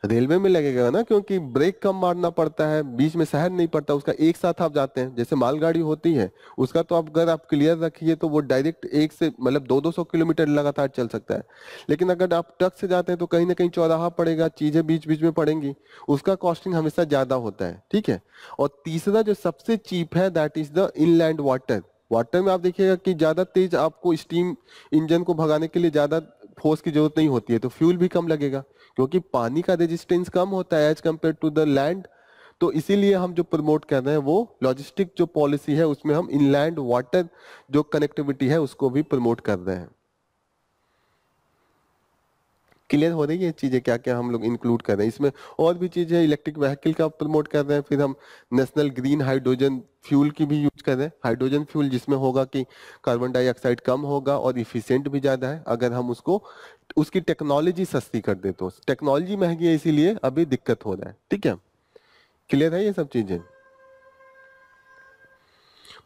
Speaker 1: रेलवे में लगेगा ना, क्योंकि ब्रेक कम मारना पड़ता है, बीच में शहर नहीं पड़ता उसका, एक साथ आप जाते हैं। जैसे मालगाड़ी होती है उसका तो आप अगर आप क्लियर रखिए तो वो डायरेक्ट एक से मतलब 200-200 किलोमीटर लगातार चल सकता है। लेकिन अगर आप ट्रक से जाते हैं तो कहीं ना कहीं चौराहा पड़ेगा, चीजें बीच बीच में पड़ेंगी, उसका कॉस्टिंग हमेशा ज्यादा होता है, ठीक है। और तीसरा जो सबसे चीप है that is the inland water. Water में आप देखिएगा कि ज्यादा तेज आपको स्टीम इंजन को भगाने के लिए ज्यादा फोर्स की जरूरत नहीं होती है, तो फ्यूल भी कम लगेगा, क्योंकि पानी का रेजिस्टेंस कम होता है as compare to the land. तो इसीलिए हम जो प्रमोट कर रहे हैं वो लॉजिस्टिक जो पॉलिसी है उसमें हम इनलैंड वाटर जो कनेक्टिविटी है उसको भी प्रमोट कर रहे हैं। क्लियर हो रही है ये चीजें क्या क्या हम लोग इंक्लूड कर रहे हैं इसमें। और भी चीजें, इलेक्ट्रिक व्हीकल का प्रमोट कर रहे हैं, फिर हम नेशनल ग्रीन हाइड्रोजन फ्यूल की भी यूज कर रहे हैं। हाइड्रोजन फ्यूल जिसमें होगा कि कार्बन डाइऑक्साइड कम होगा और इफिशिएंट भी ज्यादा है, अगर हम उसको उसकी टेक्नोलॉजी सस्ती कर दे। तो टेक्नोलॉजी महंगी है इसीलिए अभी दिक्कत हो रहा है, ठीक है। क्लियर है ये सब चीजें।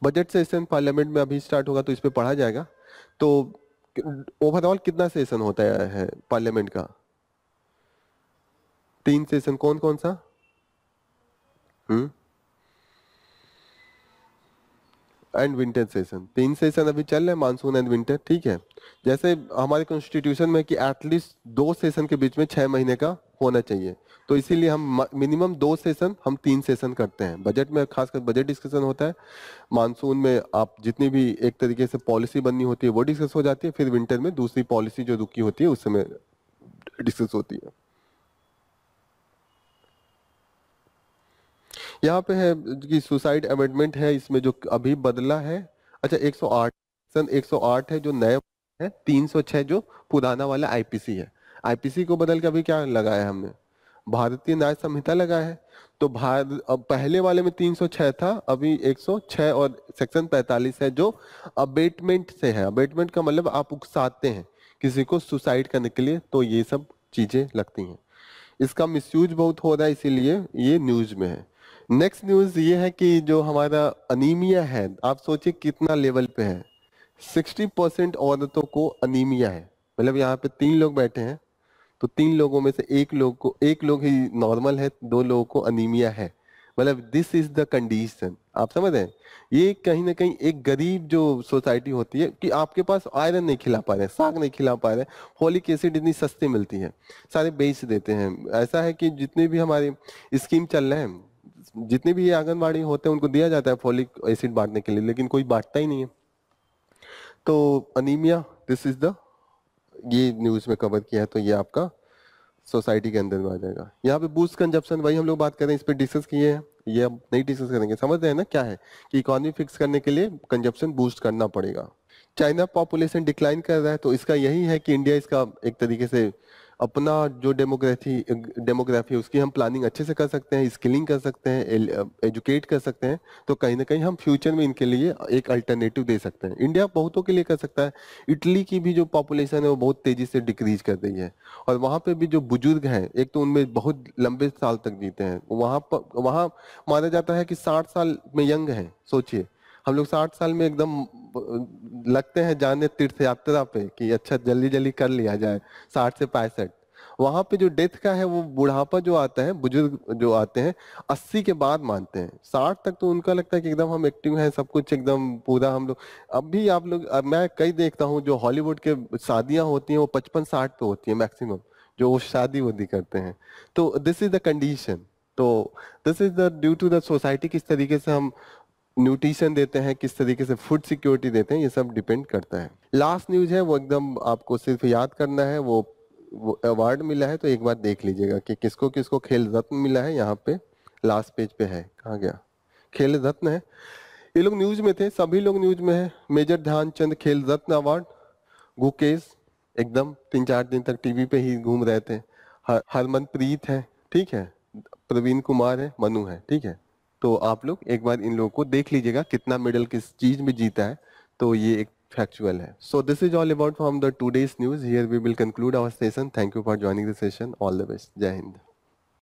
Speaker 1: बजट सेशन पार्लियामेंट में अभी स्टार्ट होगा तो इस पे पढ़ा जाएगा। तो ओवरऑल कितना सेशन होता है पार्लियामेंट का? 3 सेशन, कौन कौन सा? हम्म एंड विंटर सेशन, 3 सेशन अभी चल रहे हैं, मानसून एंड विंटर, ठीक है। जैसे हमारे कॉन्स्टिट्यूशन में कि एटलीस्ट 2 सेशन के बीच में 6 महीने का होना चाहिए, तो इसीलिए हम मिनिमम 2 सेशन, हम 3 सेशन करते हैं। बजट में खासकर बजट डिस्कशन होता है, मानसून में आप जितनी भी एक तरीके से पॉलिसी बननी होती है वो डिस्कस हो जाती है, फिर विंटर में दूसरी पॉलिसी जो रुकी होती है उस समय डिस्कस होती है। यहाँ पे है कि सुसाइड अमेंडमेंट है, इसमें जो अभी बदला है। अच्छा, 108, सन 108 है जो नया है, 306 जो पुराना वाला आईपीसी है। आईपीसी को बदल के अभी क्या लगाया है हमने, भारतीय न्याय संहिता लगाया है। तो भारत अब पहले वाले में 306 था, अभी 106 और सेक्शन 45 है जो अबेटमेंट से है। अबेटमेंट का मतलब आप उकसाते हैं किसी को सुसाइड करने के लिए, तो ये सब चीजें लगती हैं। इसका मिसयूज बहुत हो रहा है इसीलिए ये न्यूज में है। नेक्स्ट न्यूज ये है कि जो हमारा अनीमिया है, आप सोचिए कितना लेवल पे है। 60% औरतों को अनीमिया है। मतलब यहाँ पे 3 लोग बैठे हैं, तो 3 लोगों में से एक लोग ही नॉर्मल है, 2 लोगों को अनीमिया है। मतलब दिस इज द कंडीशन, आप समझ रहे हैं। ये कहीं ना कहीं एक गरीब जो सोसाइटी होती है कि आपके पास आयरन नहीं खिला पा रहे, साग नहीं खिला पा रहे, फॉलिक एसिड इतनी सस्ती मिलती है, सारे बेच देते हैं। ऐसा है कि जितने भी हमारे स्कीम चल रहे हैं, जितने भी ये आंगनबाड़ी होते हैं उनको दिया जाता है फॉलिक एसिड बांटने के लिए, लेकिन कोई बांटता ही नहीं है। तो अनीमिया, दिस इज द, ये न्यूज में कवर किया है, तो ये आपका सोसाइटी के अंदर में आ जाएगा। यहाँ पे बूस्ट कंजप्शन, वही हम लोग बात कर रहे हैं, इस पे डिस्कस किए हैं, ये अब नहीं डिस्कस करेंगे। समझ रहे हैं ना क्या है कि इकोनॉमी फिक्स करने के लिए कंजप्शन बूस्ट करना पड़ेगा। चाइना पॉपुलेशन डिक्लाइन कर रहा है, तो इसका यही है कि इंडिया इसका एक तरीके से अपना जो डेमोग्राफी उसकी हम प्लानिंग अच्छे से कर सकते हैं, स्किलिंग कर सकते हैं, एजुकेट कर सकते हैं। तो कहीं ना कहीं हम फ्यूचर में इनके लिए एक अल्टरनेटिव दे सकते हैं। इंडिया बहुतों के लिए कर सकता है। इटली की भी जो पॉपुलेशन है वो बहुत तेजी से डिक्रीज कर रही है, और वहाँ पे भी जो बुजुर्ग हैं, एक तो उनमें बहुत लंबे साल तक जीते हैं, वहाँ पर वहाँ माना जाता है कि 60 साल में यंग हैं, सोचिए। हम लोग 60 साल में एकदम लगते हैं जाने तीर्थ यात्रा पे कि अच्छा जल्दी जल्दी कर लिया जाए, 60 से 65। वहां पे जो डेथ का है वो बुढ़ापा जो आता है, बुजुर्ग जो आते हैं 80 के बाद मानते हैं। 60 तक तो उनका लगता है कि एकदम हम एक्टिव हैं, सब कुछ एकदम पूरा हम लोग। अब भी आप लोग, अब मैं कई देखता हूँ जो हॉलीवुड के शादियां होती हैं वो 55-60 पे होती है मैक्सिमम, जो वो शादी वादी करते हैं। तो दिस इज द कंडीशन। तो this is the due to the society, किस तरीके से हम न्यूट्रिशन देते हैं, किस तरीके से फूड सिक्योरिटी देते हैं, ये सब डिपेंड करता है। लास्ट न्यूज है वो एकदम आपको सिर्फ याद करना है, वो अवार्ड मिला है तो एक बार देख लीजिएगा कि किसको किसको खेल रत्न मिला है। यहाँ पे लास्ट पेज पे है, कहाँ गया, खेल रत्न है। ये लोग न्यूज में थे, सभी लोग न्यूज में है। मेजर ध्यानचंद खेल रत्न अवार्ड, गुकेश एकदम 3-4 दिन तक टीवी पे ही घूम रहे थे। हरमनप्रीत है, ठीक है, प्रवीण कुमार है, मनु है, ठीक है। तो आप लोग एक बार इन लोगों को देख लीजिएगा कितना मेडल किस चीज में जीता है, तो ये एक फैक्चुअल है। So this is all about from the today's news. Here we will conclude our session. Thank you for joining the session. All the best. जय हिंद।